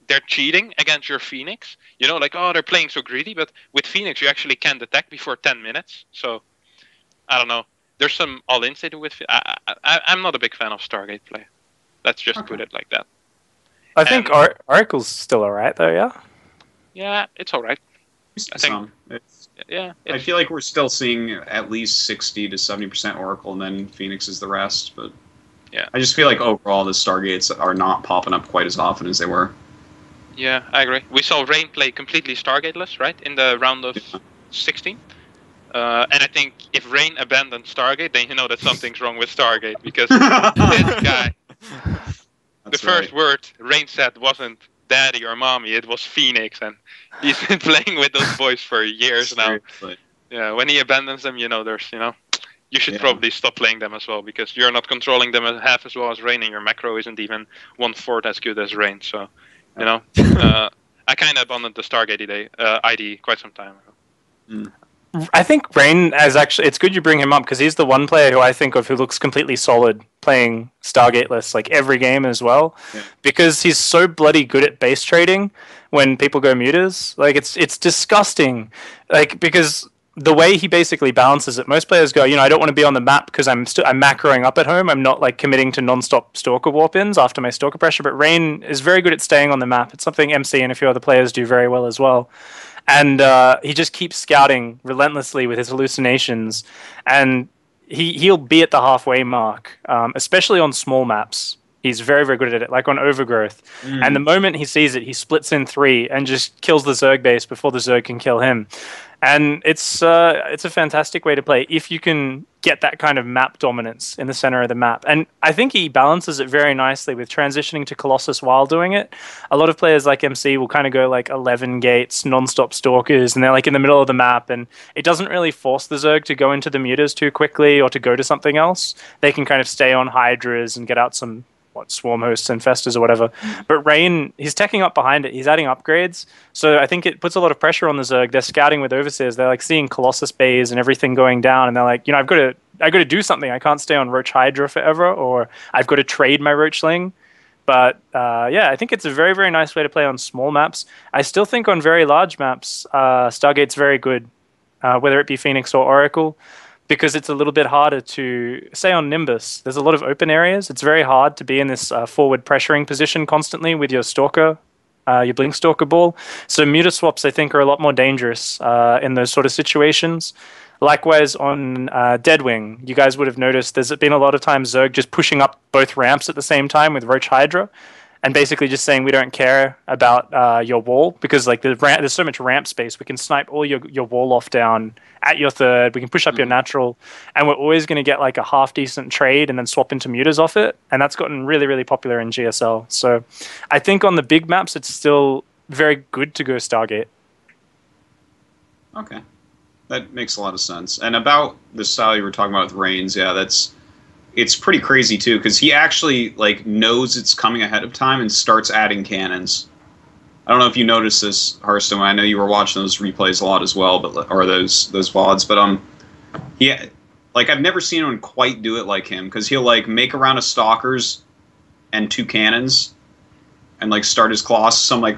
they're cheating against your Phoenix. Like they're playing so greedy. But with Phoenix, you actually can't attack before 10 minutes. So I don't know. There's some all-ins they do with. I'm not a big fan of Stargate play. Let's just put it like that. I think Oracle's still alright though. Yeah. Yeah, it's alright. I think. I feel like we're still seeing at least 60 to 70% Oracle, and then Phoenix is the rest. But yeah, I just feel like overall the Stargates are not popping up quite as often as they were. Yeah, I agree. We saw Rain play completely Stargateless, right, in the round of 16. And I think if Rain abandoned Stargate, then you know that something's wrong with Stargate, because this guy, the first word Rain said wasn't daddy or mommy, it was Phoenix, and he's been playing with those boys for years now. Yeah, when he abandons them, you should probably stop playing them as well, because you're not controlling them half as well as Rain, and your macro isn't even 1/4 as good as Rain. So, I kind of abandoned the Stargate ID quite some time ago. I think Rain it's good you bring him up, because he's the one player who I think of who looks completely solid playing Stargateless like every game as well, because he's so bloody good at base trading when people go mutas. Like it's disgusting, like, because the way he basically balances it, most players go, I don't want to be on the map because I'm macroing up at home. I'm not like committing to non-stop Stalker warp-ins after my Stalker pressure, but Rain is very good at staying on the map. It's something MC and a few other players do very well as well. And he just keeps scouting relentlessly with his hallucinations, and he'll be at the halfway mark, especially on small maps. He's very, very good at it, like on Overgrowth. And the moment he sees it, he splits in 3 and just kills the Zerg base before the Zerg can kill him. And it's a fantastic way to play if you can get that kind of map dominance in the center of the map. And I think he balances it very nicely with transitioning to Colossus while doing it. A lot of players like MC will kind of go like 11 gates, non-stop stalkers, and they're like in the middle of the map, and it doesn't really force the Zerg to go into the mutas too quickly or to go to something else. They can kind of stay on Hydras and get out some swarm hosts and festers or whatever. But Rain, he's teching up behind it. He's adding upgrades. So I think it puts a lot of pressure on the Zerg. They're scouting with Overseers. They're like seeing Colossus bays and everything going down. And they're like, I've got to do something. I can't stay on Roach Hydra forever, or I've got to trade my Roachling. But I think it's a very, very nice way to play on small maps. I still think on very large maps, Stargate's very good, whether it be Phoenix or Oracle, because it's a little bit harder to, say on Nimbus, there's a lot of open areas. It's very hard to be in this forward pressuring position constantly with your Stalker, your Blink Stalker ball. So muta swaps, I think, are a lot more dangerous in those sort of situations. Likewise, on Deadwing, you guys would have noticed there's been a lot of times Zerg just pushing up both ramps at the same time with Roach Hydra, and basically just saying we don't care about your wall, because like there's so much ramp space. We can snipe all your wall off down at your third. We can push up your natural, and we're always going to get like a half decent trade and then swap into mutas off it. And that's gotten really, really popular in GSL. So I think on the big maps, it's still very good to go Stargate. Okay. That makes a lot of sense. And about the style you were talking about with Reigns, it's pretty crazy too, because he actually like knows it's coming ahead of time and starts adding cannons. I don't know if you noticed this, Harstem. I know you were watching those replays a lot as well, or those VODs. But I've never seen anyone quite do it like him, because he'll like make a round of stalkers and 2 cannons, and like start his Colossus. So I'm like,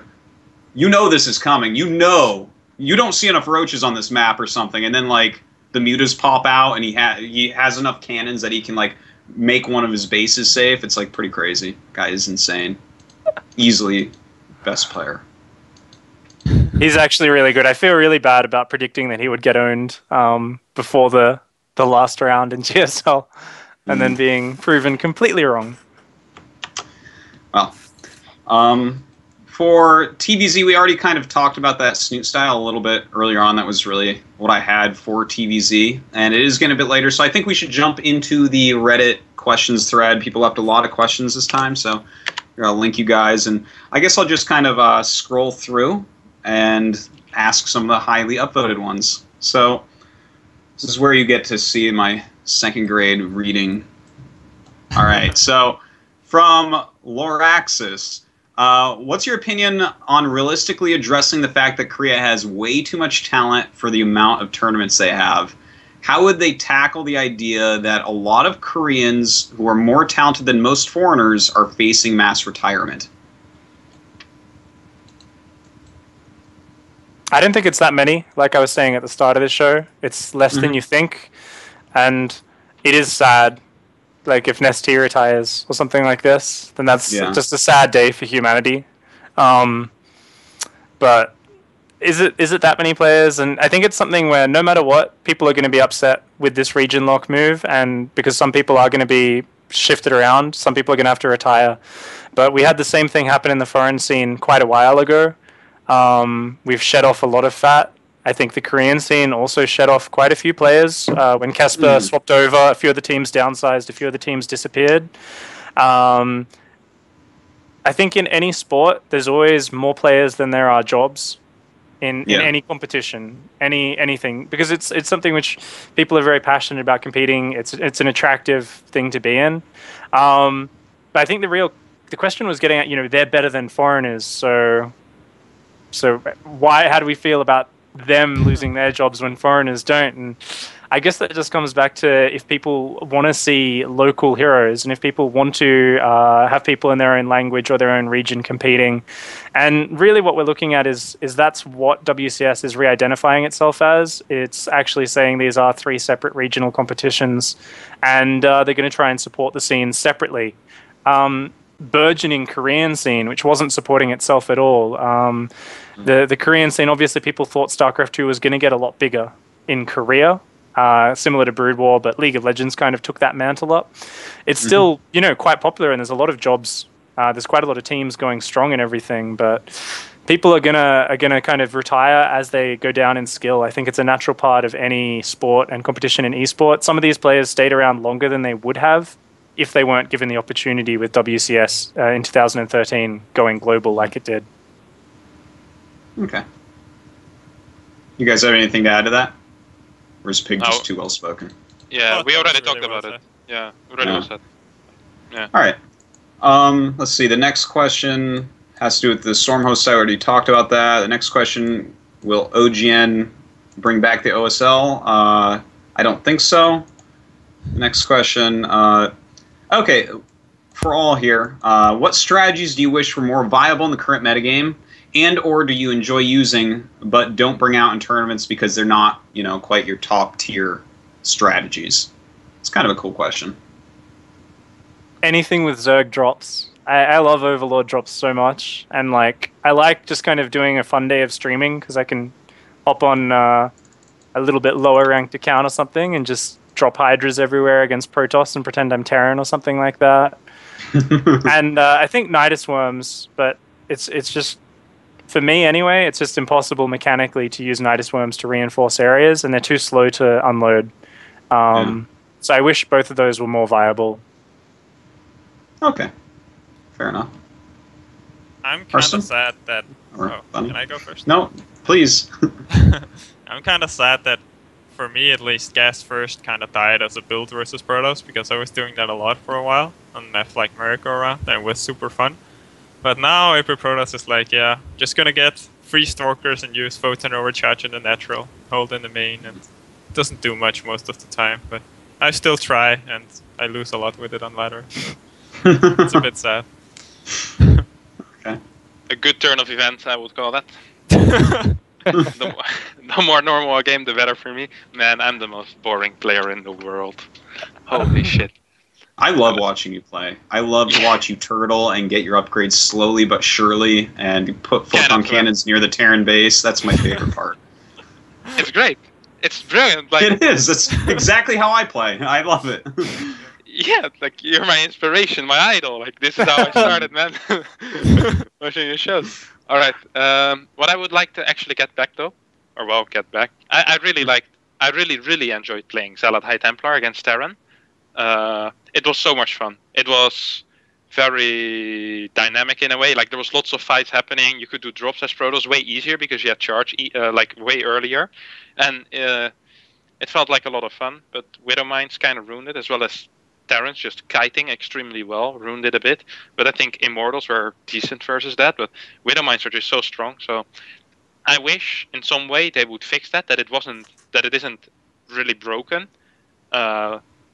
this is coming. You don't see enough roaches on this map or something, and then like the mutas pop out, and he has enough cannons that he can like make one of his bases safe. It's like pretty crazy. Guy is insane. Easily best player. He's actually really good. I feel really bad about predicting that he would get owned before the last round in GSL, and then being proven completely wrong. Well, for TVZ, we already kind of talked about that Snoot style a little bit earlier on. That was really what I had for TVZ, and it is getting a bit later, so I think we should jump into the Reddit questions thread. People left a lot of questions this time, so I'll link you guys, and I guess I'll just kind of scroll through and ask some of the highly upvoted ones. So this is where you get to see my 2nd grade reading. All right, so from Loraxis, what's your opinion on realistically addressing the fact that Korea has way too much talent for the amount of tournaments they have? How would they tackle the idea that a lot of Koreans who are more talented than most foreigners are facing mass retirement? I don't think it's that many. Like I was saying at the start of the show, it's less than you think, and it is sad. Like if Nestea retires or something like this, then that's just a sad day for humanity. But is it that many players? And I think it's something where no matter what, people are going to be upset with this region lock move, and because some people are going to be shifted around, some people are going to have to retire. But we had the same thing happen in the foreign scene quite a while ago. We've shed off a lot of fat. I think the Korean scene also shed off quite a few players. When KESPA swapped over, a few of the teams downsized, a few of the teams disappeared. I think in any sport, there's always more players than there are jobs in any competition, anything, because it's something which people are very passionate about competing. It's an attractive thing to be in. But I think the question was getting at, they're better than foreigners, so how do we feel about them losing their jobs when foreigners don't? And I guess that just comes back to if people want to see local heroes, and if people want to have people in their own language or their own region competing. And really what we're looking at is that's what WCS is re-identifying itself as. It's actually saying these are 3 separate regional competitions, and they're going to try and support the scenes separately. Burgeoning Korean scene, which wasn't supporting itself at all. The Korean scene, obviously people thought StarCraft 2 was going to get a lot bigger in Korea, similar to Brood War, but League of Legends kind of took that mantle up. It's still, quite popular, and there's a lot of jobs. There's quite a lot of teams going strong and everything, but people are gonna kind of retire as they go down in skill. I think it's a natural part of any sport and competition in esports. Some of these players stayed around longer than they would have if they weren't given the opportunity with WCS in 2013 going global like it did. Okay. You guys have anything to add to that? Or is Pig just too well spoken? Yeah, we already talked really about it. Yeah, already was said. Yeah. All right. Let's see. The next question has to do with the Stormhost. I already talked about that. The next question, will OGN bring back the OSL? I don't think so. Next question. Okay, for all here, what strategies do you wish were more viable in the current metagame, and or do you enjoy using but don't bring out in tournaments because they're not, quite your top tier strategies? It's kind of a cool question. Anything with Zerg drops. I love Overlord drops so much, and I like just kind of doing a fun day of streaming because I can hop on a little bit lower ranked account or something and just drop Hydras everywhere against Protoss and pretend I'm Terran or something like that. And I think Nidus Worms, but it's just, for me anyway, it's just impossible mechanically to use Nidus Worms to reinforce areas, and they're too slow to unload. So I wish both of those were more viable. Okay. Fair enough. I'm kind of sad that... can I go first? No, please. I'm kind of sad that, for me at least, Gas First kind of died as a build versus Protoss, because I was doing that a lot for a while on maps like Merry-Go-Round, and it was super fun. But now April Protoss is just gonna get 3 Stalkers and use Photon Overcharge in the natural, hold in the main, and it doesn't do much most of the time, but I still try, and I lose a lot with it on ladder. So it's a bit sad. Okay. A good turn of events, I would call that. The more normal a game, the better for me. Man, I'm the most boring player in the world. Holy shit. I love watching you play. I love to watch you turtle and get your upgrades slowly but surely and put photon cannons near the Terran base. That's my favorite part. It's great. It's brilliant. It is. That's exactly how I play. I love it. Yeah, you're my inspiration, my idol. This is how I started, man. Watching your shows. All right. What I would like to actually get back, though, I really enjoyed playing Zealot High Templar against Terran. It was so much fun. It was very dynamic in a way. There was lots of fights happening. You could do drops as Protoss way easier because you had charge way earlier, and it felt like a lot of fun. But Widowmines kind of ruined it, as well as Terrans just kiting extremely well, ruined it a bit. But I think Immortals were decent versus that. But Widowmines are just so strong. So I wish in some way they would fix that it isn't really broken.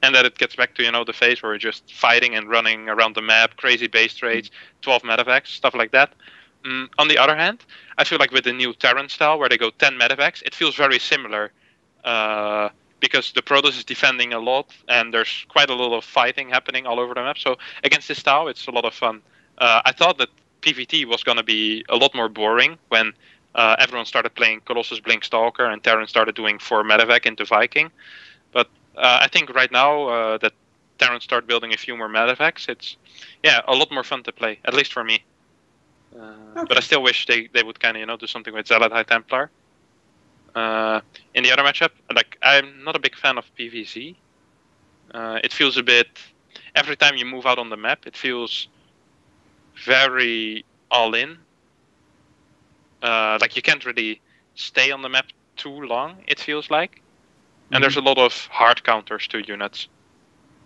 And that it gets back to, the phase where you're just fighting and running around the map, crazy base trades, 12 medevacs, stuff like that. On the other hand, I feel like with the new Terran style, where they go 10 medevacs, it feels very similar. Because the Protoss is defending a lot, and there's quite a lot of fighting happening all over the map. So against this style, it's a lot of fun. I thought that PvT was going to be a lot more boring when everyone started playing Colossus Blink Stalker and Terran started doing 4 medevac into Viking. But I think right now that Terran start building a few more medevacs, it's a lot more fun to play, at least for me. Okay. But I still wish they would kind of do something with Zealot High Templar. In the other matchup, I'm not a big fan of PvZ. It feels a bit, every time you move out on the map, it feels very all in. You can't really stay on the map too long, it feels like. And there's a lot of hard counters to units.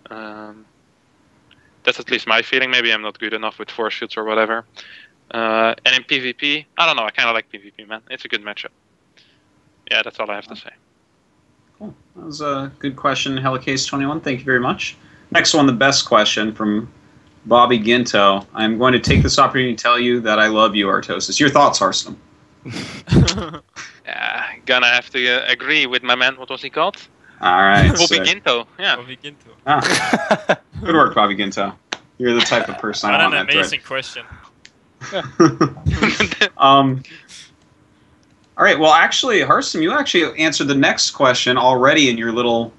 That's at least my feeling. Maybe I'm not good enough with force fields or whatever. And in PvP, I don't know, I kind of like PvP, man. It's a good matchup. Yeah, that's all I have to say. Cool. That was a good question, Helicase21. Thank you very much. Next one, the best question from Bobby Ginto. I'm going to take this opportunity to tell you that I love you, Artosis. Your thoughts, Harstem? Gonna have to agree with my man. What was he called? All right. Bobby Ginto. Yeah. Bobby Ginto. Ah. Good work, Bobby Ginto. You're the type of person I want an that amazing question. All right. Well, actually, Harstem, you actually answered the next question already in your little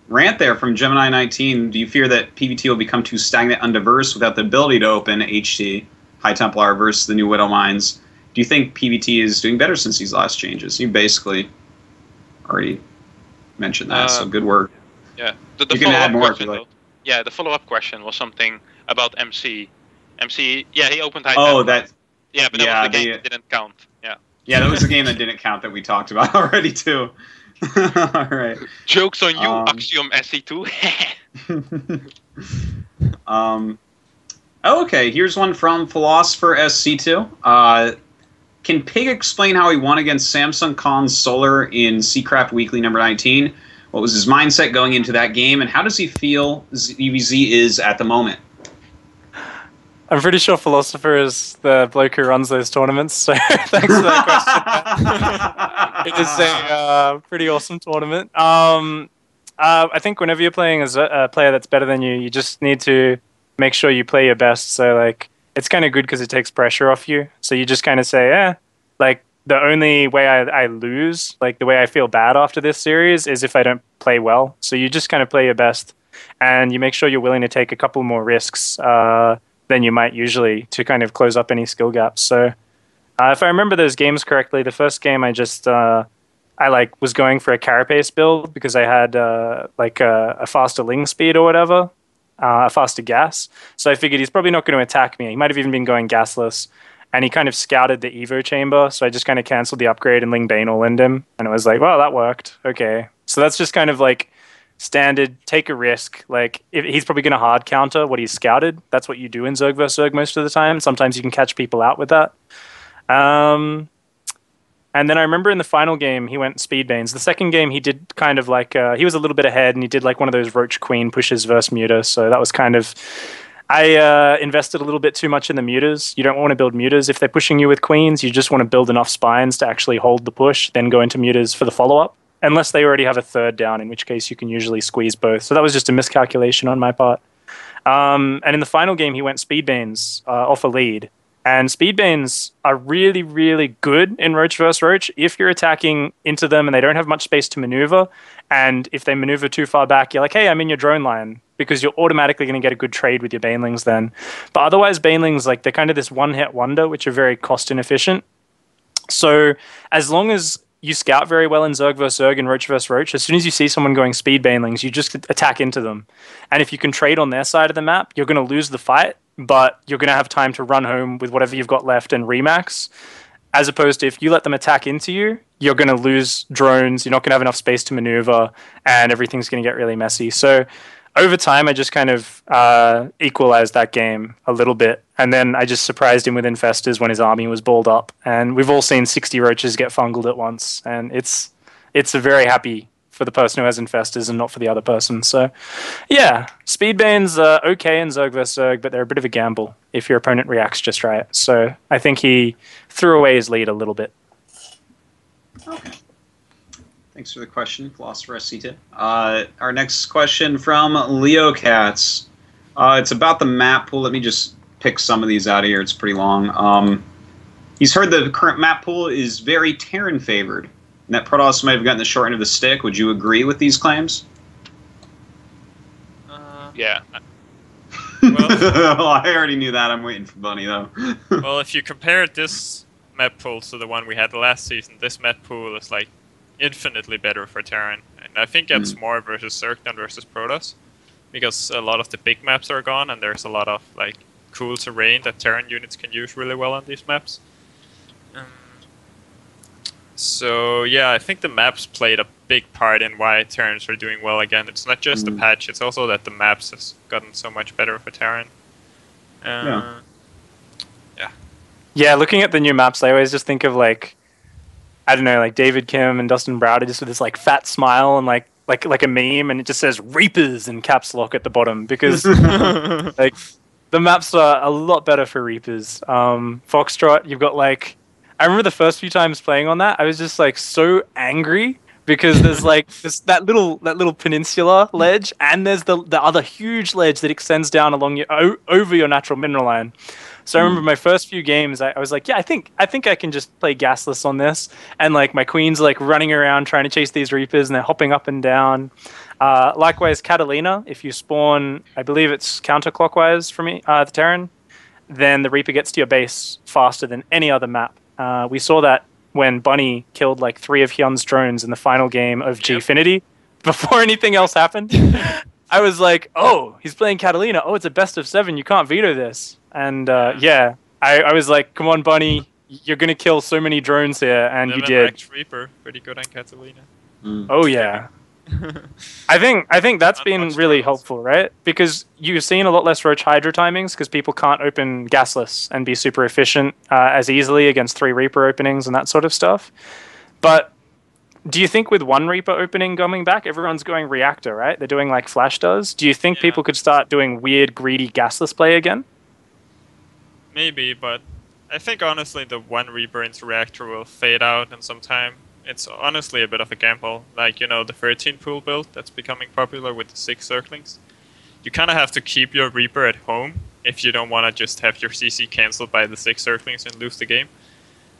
rant there from Gemini 19. Do you fear that PvT will become too stagnant, undiverse without the ability to open HT, High Templar versus the new Widow Mines? Do you think PvT is doing better since these last changes? You basically already mentioned that, so good work. Yeah. You can add more if question, you like. Yeah, the follow-up question was something about MC. MC, yeah, he opened High Oh, Templar. that. Yeah, but that was the game that didn't count. Yeah. Yeah, that was the game that didn't count that we talked about already too. All right. Jokes on you, Axiom SC2. Okay, here's one from Philosopher SC2. Can Pig explain how he won against Samsung Khan's Solar in Seacraft Weekly number 19? What was his mindset going into that game, and how does he feel ZVZ is at the moment? I'm pretty sure Philosopher is the bloke who runs those tournaments, so thanks for that question. It is a pretty awesome tournament. I think whenever you're playing as a player that's better than you, you just need to make sure you play your best. So, like, it's kind of good because it takes pressure off you. So you just kind of say, like, the only way I lose, like, the way I feel bad after this series is if I don't play well. So you just kind of play your best, and you make sure you're willing to take a couple more risks than you might usually to kind of close up any skill gaps. So if I remember those games correctly, the first game I just was going for a carapace build because I had a faster ling speed or whatever, a faster gas. So I figured he's probably not going to attack me. He might have even been going gasless, and he kind of scouted the Evo chamber. So I just kind of canceled the upgrade and Ling Bane all in him, and it was like, well, that worked. Okay, so that's just kind of like standard, take a risk. Like, if he's probably going to hard counter what he's scouted. That's what you do in Zerg vs. Zerg most of the time. Sometimes you can catch people out with that. And then I remember in the final game, he went Speedbanes. The second game, he did kind of like, he was a little bit ahead, and he did like one of those Roach Queen pushes versus Muta. So that was kind of, I invested a little bit too much in the mutas. You don't want to build mutas if they're pushing you with queens. You just want to build enough spines to actually hold the push, then go into mutas for the follow-up. Unless they already have a third down, in which case you can usually squeeze both. So that was just a miscalculation on my part. And in the final game, he went Speedbanes off a lead. And Speedbanes are really, really good in Roach vs. Roach if you're attacking into them and they don't have much space to maneuver. And if they maneuver too far back, you're like, hey, I'm in your drone line, because you're automatically going to get a good trade with your Banelings then. But otherwise, Banelings, like, they're kind of this one-hit wonder, which are very cost inefficient. So as long as you scout very well in Zerg vs. Zerg and Roach vs. Roach, as soon as you see someone going speed Banelings, you just attack into them. And if you can trade on their side of the map, you're going to lose the fight, but you're going to have time to run home with whatever you've got left and remax. As opposed to if you let them attack into you, you're going to lose drones, you're not going to have enough space to maneuver, and everything's going to get really messy. So over time, I just kind of equalized that game a little bit. And then I just surprised him with Infestors when his army was balled up. And we've all seen 60 roaches get fungled at once. And it's a very happy for the person who has Infestors and not for the other person. So, yeah, Speedbanes are okay in Zerg vs. Zerg, but they're a bit of a gamble if your opponent reacts just right. So I think he threw away his lead a little bit. Okay. Thanks for the question, Philosopher SC2. Our next question from Leo Katz. It's about the map pool. Let me just pick some of these out of here. It's pretty long. He's heard the current map pool is very Terran favored, and that Protoss might have gotten the short end of the stick. Would you agree with these claims? Yeah. Well, I already knew that. I'm waiting for Bunny, though. Well, if you compare this map pool to the one we had last season, this map pool is like infinitely better for Terran. And I think that's more versus Zerg than versus Protoss, because a lot of the big maps are gone, and there's a lot of like cool terrain that Terran units can use really well on these maps. So yeah, I think the maps played a big part in why Terrans are doing well again. It's not just the patch, it's also that the maps has gotten so much better for Terran. Yeah, looking at the new maps, I always just think of like, I don't know, like David Kim and Dustin Browder just with this like fat smile and like a meme, and it just says Reapers in caps lock at the bottom, because like the maps are a lot better for Reapers. Foxtrot, you've got like, I remember the first few times playing on that, I was just like so angry because there's like that little peninsula ledge, and there's the other huge ledge that extends down along your over your natural mineral line. So I remember my first few games, I was like, yeah, I think I can just play gasless on this. And like my queen's like running around trying to chase these reapers, and they're hopping up and down. Likewise, Catalina, if you spawn, I believe it's counterclockwise from the Terran, then the reaper gets to your base faster than any other map. We saw that when Bunny killed like 3 of Hyun's drones in the final game of Gfinity before anything else happened. I was like, oh, he's playing Catalina. Oh, it's a best of 7. You can't veto this. And I was like, come on, Bunny. You're going to kill so many drones here. And you did. Reaper, pretty good on Catalina. Oh, yeah. I think that's been really helpful, right? Because you've seen a lot less Roach Hydra timings because people can't open gasless and be super efficient as easily against 3 Reaper openings and that sort of stuff. But do you think with 1 Reaper opening coming back, everyone's going reactor, right? They're doing like Flash does. Do you think people could start doing weird, greedy gasless play again? Maybe, but I think honestly the 1 Reaper into reactor will fade out in some time. It's honestly a bit of a gamble. Like, you know, the 13 pool build that's becoming popular with the 6 circlings. You kind of have to keep your Reaper at home if you don't want to just have your CC cancelled by the 6 circlings and lose the game.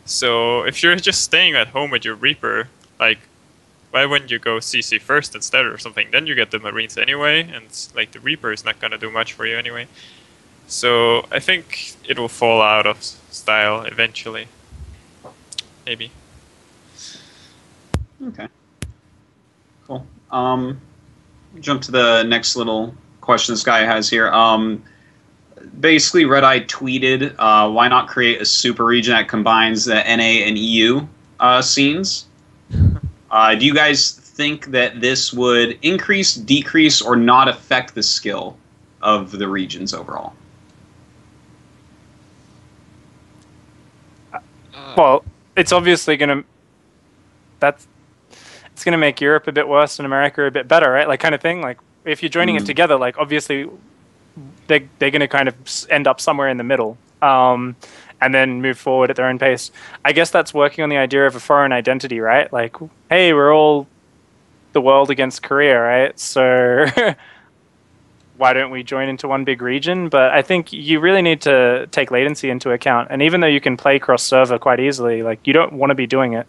So if you're just staying at home with your Reaper, like, why wouldn't you go CC first instead or something? Then you get the Marines anyway, and like the Reaper is not going to do much for you anyway. So I think it will fall out of style eventually. Maybe. Okay. Cool. Jump to the next little question this guy has here. Basically, Red Eye tweeted, why not create a super region that combines the NA and EU scenes? Do you guys think that this would increase, decrease, or not affect the skill of the regions overall? Well, it's obviously going to... It's going to make Europe a bit worse and America a bit better, right? Like, kind of thing. Like, if you're joining it together, like, obviously, they're going to kind of end up somewhere in the middle, and then move forward at their own pace. I guess that's working on the idea of a foreign identity, right? Like, hey, we're all the world against Korea, right? So why don't we join into one big region? But I think you really need to take latency into account. And even though you can play cross-server quite easily, like, you don't want to be doing it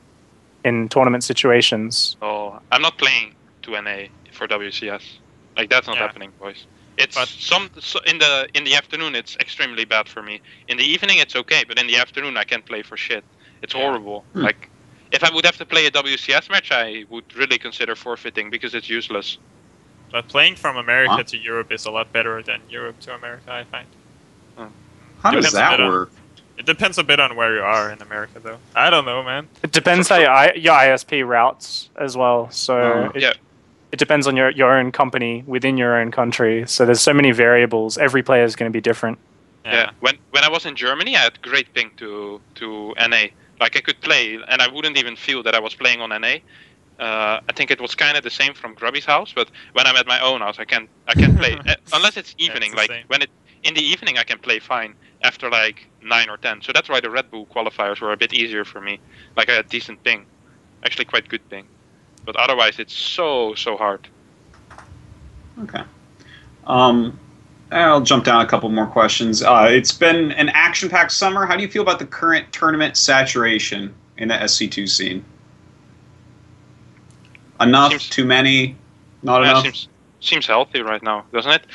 in tournament situations. Oh, I'm not playing 2NA for WCS. Like, that's not happening, boys. It's in the afternoon it's extremely bad for me. In the evening it's okay, but in the afternoon I can't play for shit. It's horrible. Like, if I would have to play a WCS match, I would really consider forfeiting because it's useless. But playing from America to Europe is a lot better than Europe to America, I find. How does that work? It depends a bit on where you are in America, though. I don't know, man. It depends how your ISP routes as well. So it depends on your own company within your own country. So there's so many variables. Every player is going to be different. Yeah. When I was in Germany, I had great ping to NA. Like, I could play, and I wouldn't even feel that I was playing on NA. I think it was kind of the same from Grubby's house, but when I'm at my own house, I can't play unless it's evening. It's like in the evening, I can play fine after like 9 or 10. So that's why the Red Bull qualifiers were a bit easier for me. Like, I had decent ping, actually quite good ping, but otherwise it's so hard. Okay. I'll jump down a couple more questions. It's been an action-packed summer. How do you feel about the current tournament saturation in the SC2 scene? Enough? Too many? Not enough? Seems healthy right now, doesn't it?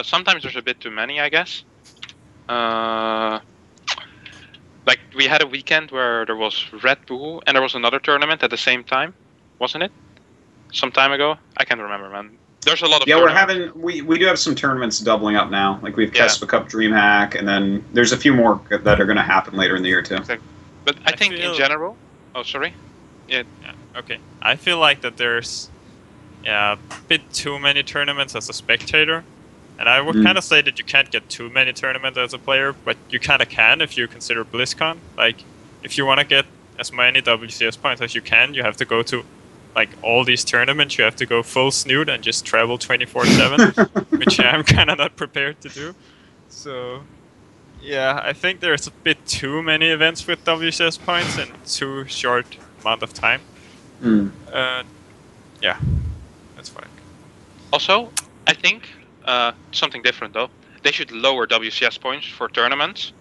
Sometimes there's a bit too many, I guess. Like, we had a weekend where there was Red Bull and there was another tournament at the same time, wasn't it? Some time ago? I can't remember, man. There's a lot of we do have some tournaments doubling up now. Like, we have KESPA Cup, Dreamhack, and then there's a few more that are going to happen later in the year too. Exactly. But I think in general... Oh, sorry? Yeah. Okay. I feel like that there's a bit too many tournaments as a spectator. And I would kind of say that you can't get too many tournaments as a player, but you kind of can if you consider BlizzCon. Like, if you want to get as many WCS points as you can, you have to go to, like, all these tournaments. You have to go full snoot and just travel 24/7, which I'm kind of not prepared to do. So, yeah, I think there's a bit too many events with WCS points in too short amount of time. Yeah, that's fine. Also, I think... something different though. They should lower WCS points for tournaments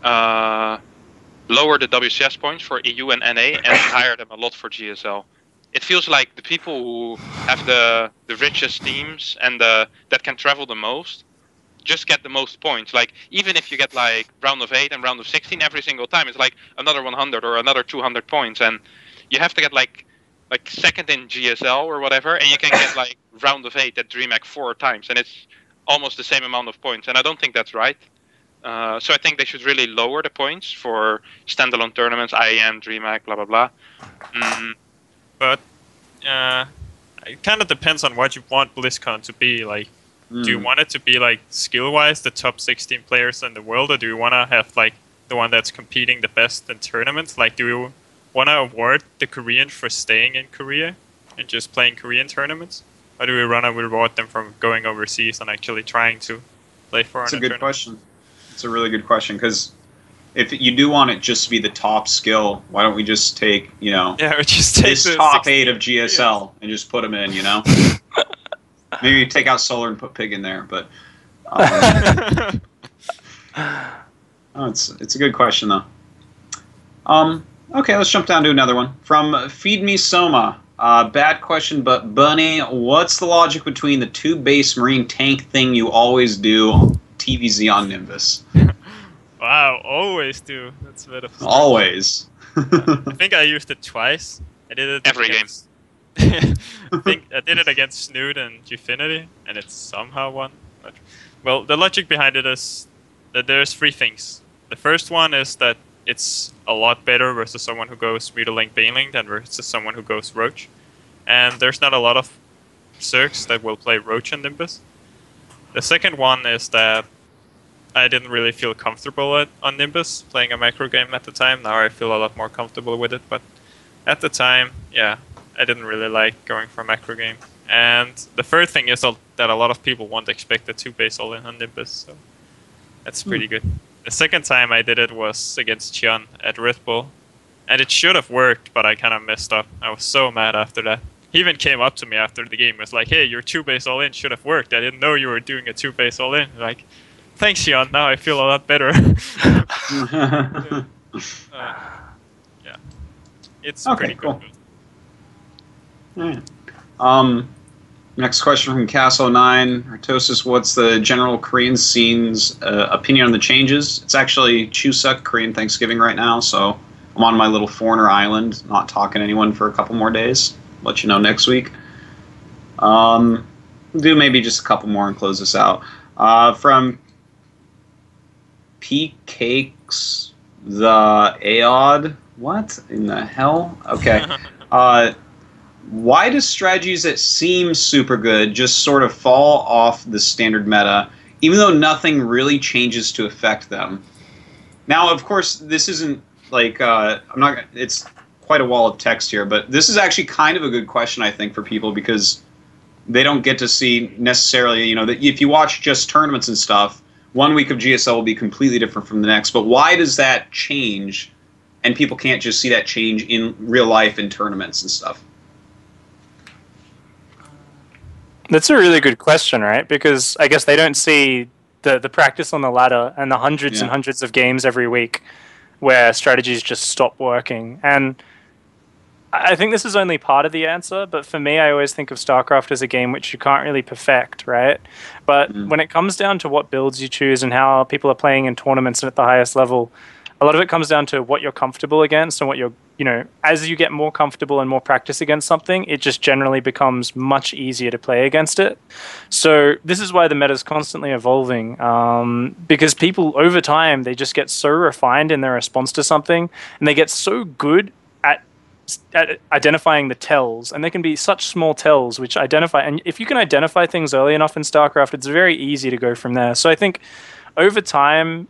lower the WCS points for EU and NA and higher them a lot for GSL. It feels like the people who have the richest teams and that can travel the most just get the most points. Like, even if you get like round of 8 and round of 16 every single time, it's like another 100 or another 200 points, and you have to get like second in GSL or whatever, and you can get like round of 8 at Dreamhack 4 times, and it's almost the same amount of points, and I don't think that's right. So I think they should really lower the points for standalone tournaments, IEM, Dreamhack, blah blah blah. But it kind of depends on what you want BlizzCon to be. Like, do you want it to be like skill-wise the top 16 players in the world, or do you want to have like the one that's competing the best in tournaments? Like, do you want to award the Korean for staying in Korea and just playing Korean tournaments, or do we want to reward them from going overseas and actually trying to play foreign? That's a good question. It's a really good question, because if you do want it just to be the top skill, why don't we just take, we just take this top 8 of GSL and just put them in, Maybe take out Solar and put Pig in there, but it's a good question though. Okay, let's jump down to another one from Feed Me Soma. Bad question, but Bunny, what's the logic between the 2 base marine tank thing you always do TVZ on Nimbus? Wow, always do. That's a bit of always. I think I used it twice. I did it every game. I think I did it against Snood and Gfinity, and it somehow won. But, well, the logic behind it is that there's 3 things. The first one is that it's a lot better versus someone who goes Mutalinked Banelink than versus someone who goes Roach. And there's not a lot of Zergs that will play Roach and Nimbus. The second one is that I didn't really feel comfortable on Nimbus playing a macro game at the time. Now I feel a lot more comfortable with it, but at the time, yeah, I didn't really like going for a macro game. And the third thing is that a lot of people won't expect a 2 base all-in on Nimbus, so that's pretty good. The second time I did it was against Xian at Red Bull, and it should have worked, but I kind of messed up. I was so mad after that. He even came up to me after the game and was like, hey, your 2 base all-in should have worked. I didn't know you were doing a 2 base all-in. Like, thanks, Xian. Now I feel a lot better. Yeah. It's okay, pretty cool. Good. Yeah. Next question from Cass09. Artosis, what's the general Korean scene's opinion on the changes? It's actually Chuseok, Korean Thanksgiving right now, so I'm on my little foreigner island, not talking to anyone for a couple more days. Let you know next week. Do maybe just a couple more and close this out. From P Cakes the Aod. What in the hell? Okay. Why do strategies that seem super good just sort of fall off the standard meta, even though nothing really changes to affect them? Now, of course, this isn't like it's quite a wall of text here, but this is actually kind of a good question, I think, for people, because they don't get to see necessarily, that if you watch just tournaments and stuff, 1 week of GSL will be completely different from the next. But why does that change, and people can't just see that change in real life in tournaments and stuff? That's a really good question, right? Because I guess they don't see the practice on the ladder and the hundreds and hundreds of games every week where strategies just stop working. And I think this is only part of the answer, but for me, I always think of StarCraft as a game which you can't really perfect, right? But when it comes down to what builds you choose and how people are playing in tournaments and at the highest level, a lot of it comes down to what you're comfortable against and what you're, as you get more comfortable and more practice against something, it just generally becomes much easier to play against it. So this is why the meta is constantly evolving, because people over time, they just get so refined in their response to something, and they get so good at identifying the tells, and they can be such small tells which identify, and if you can identify things early enough in StarCraft, it's very easy to go from there. So I think over time,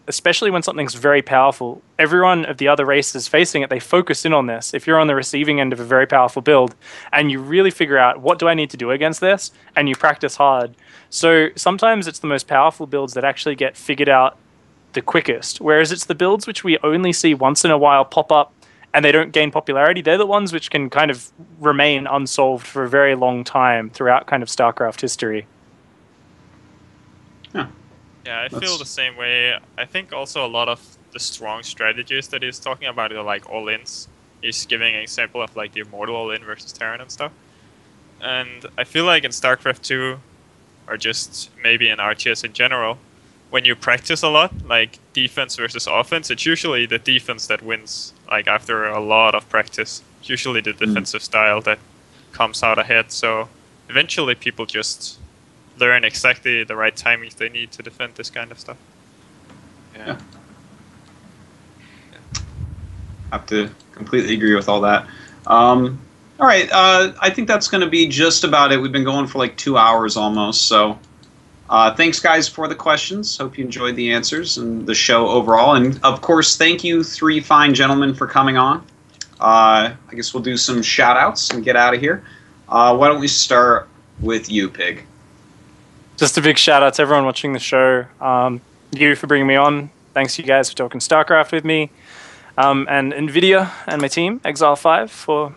especially when something's very powerful, everyone of the other races facing it, they focus in on this. If you're on the receiving end of a very powerful build and you really figure out what do I need to do against this, and you practice hard. So sometimes it's the most powerful builds that actually get figured out the quickest, whereas it's the builds which we only see once in a while pop up and they don't gain popularity. They're the ones which can kind of remain unsolved for a very long time throughout kind of StarCraft history. Yeah. Yeah, I feel the same way. I think also a lot of the strong strategies that he's talking about are like all-ins. He's giving an example of like the Immortal all-in versus Terran and stuff. And I feel like in StarCraft 2, or just maybe in RTS in general, when you practice a lot, like defense versus offense, it's usually the defense that wins, like after a lot of practice. It's usually the defensive style that comes out ahead, so eventually people just learn exactly the right timings they need to defend this kind of stuff. Yeah. I have to completely agree with all that. All right, I think that's going to be just about it. We've been going for like 2 hours almost, so thanks, guys, for the questions. Hope you enjoyed the answers and the show overall. And, of course, thank you, 3 fine gentlemen, for coming on. I guess we'll do some shout-outs and get out of here. Why don't we start with you, Pig? Just a big shout out to everyone watching the show. You for bringing me on. Thanks you guys for talking StarCraft with me. And NVIDIA and my team, Exile5, for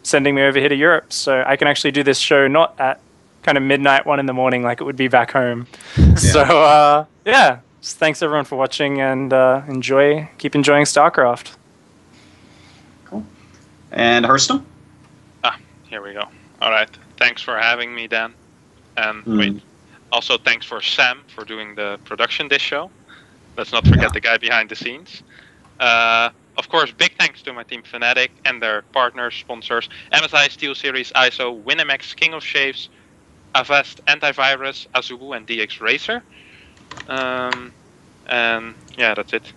sending me over here to Europe. So I can actually do this show not at kind of midnight, 1 in the morning like it would be back home. Yeah. So, yeah. Just thanks everyone for watching and keep enjoying StarCraft. Cool. And Harstem? Here we go. All right. Thanks for having me, Dan. And wait, also thanks for Sam for doing the production this show. Let's not forget the guy behind the scenes. Of course, big thanks to my team Fnatic and their partners, sponsors, MSI, SteelSeries, ISO, Winamax, King of Shaves, Avast, Antivirus, Azubu, and DX Racer. And yeah, that's it.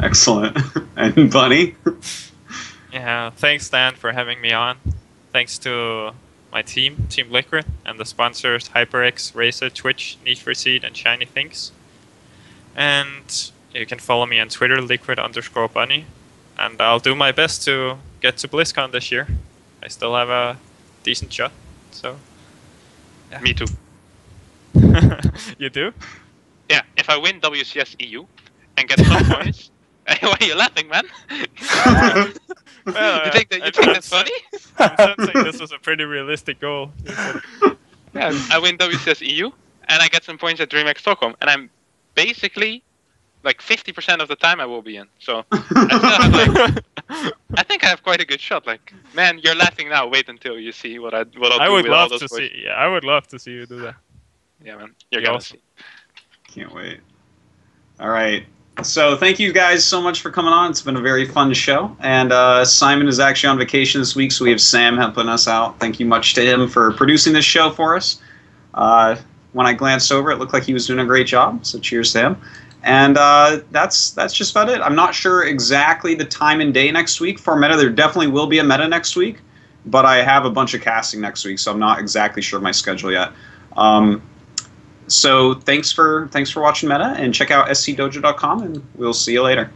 Excellent. And Bunny? Yeah, thanks Dan for having me on. Thanks to my team, Team Liquid, and the sponsors HyperX, Razer, Twitch, Need for Seed, and Shiny Things. And you can follow me on Twitter, liquid_bunny. And I'll do my best to get to BlizzCon this year. I still have a decent shot, so... Yeah. Me too. You do? Yeah, if I win WCS EU and get some points... Why are you laughing, man? Well, you think that's funny? I'm sensing this was a pretty realistic goal. Yeah, I win WCS EU, and I get some points at Dreamhack Stockholm, and I'm basically like 50% of the time I will be in. So I still have I think I have quite a good shot. Like, man, you're laughing now. Wait until you see what I'll do with all those points. Yeah, I would love to see you do that. Yeah, man, you're gonna see. Can't wait. All right. So thank you guys so much for coming on. It's been a very fun show. And Simon is actually on vacation this week, so we have Sam helping us out. Thank you much to him for producing this show for us. When I glanced over, it looked like he was doing a great job, so cheers to him. And that's just about it. I'm not sure exactly the time and day next week for meta. There definitely will be a meta next week, but I have a bunch of casting next week, so I'm not exactly sure of my schedule yet. So thanks for watching Meta, and check out scdojo.com, and we'll see you later.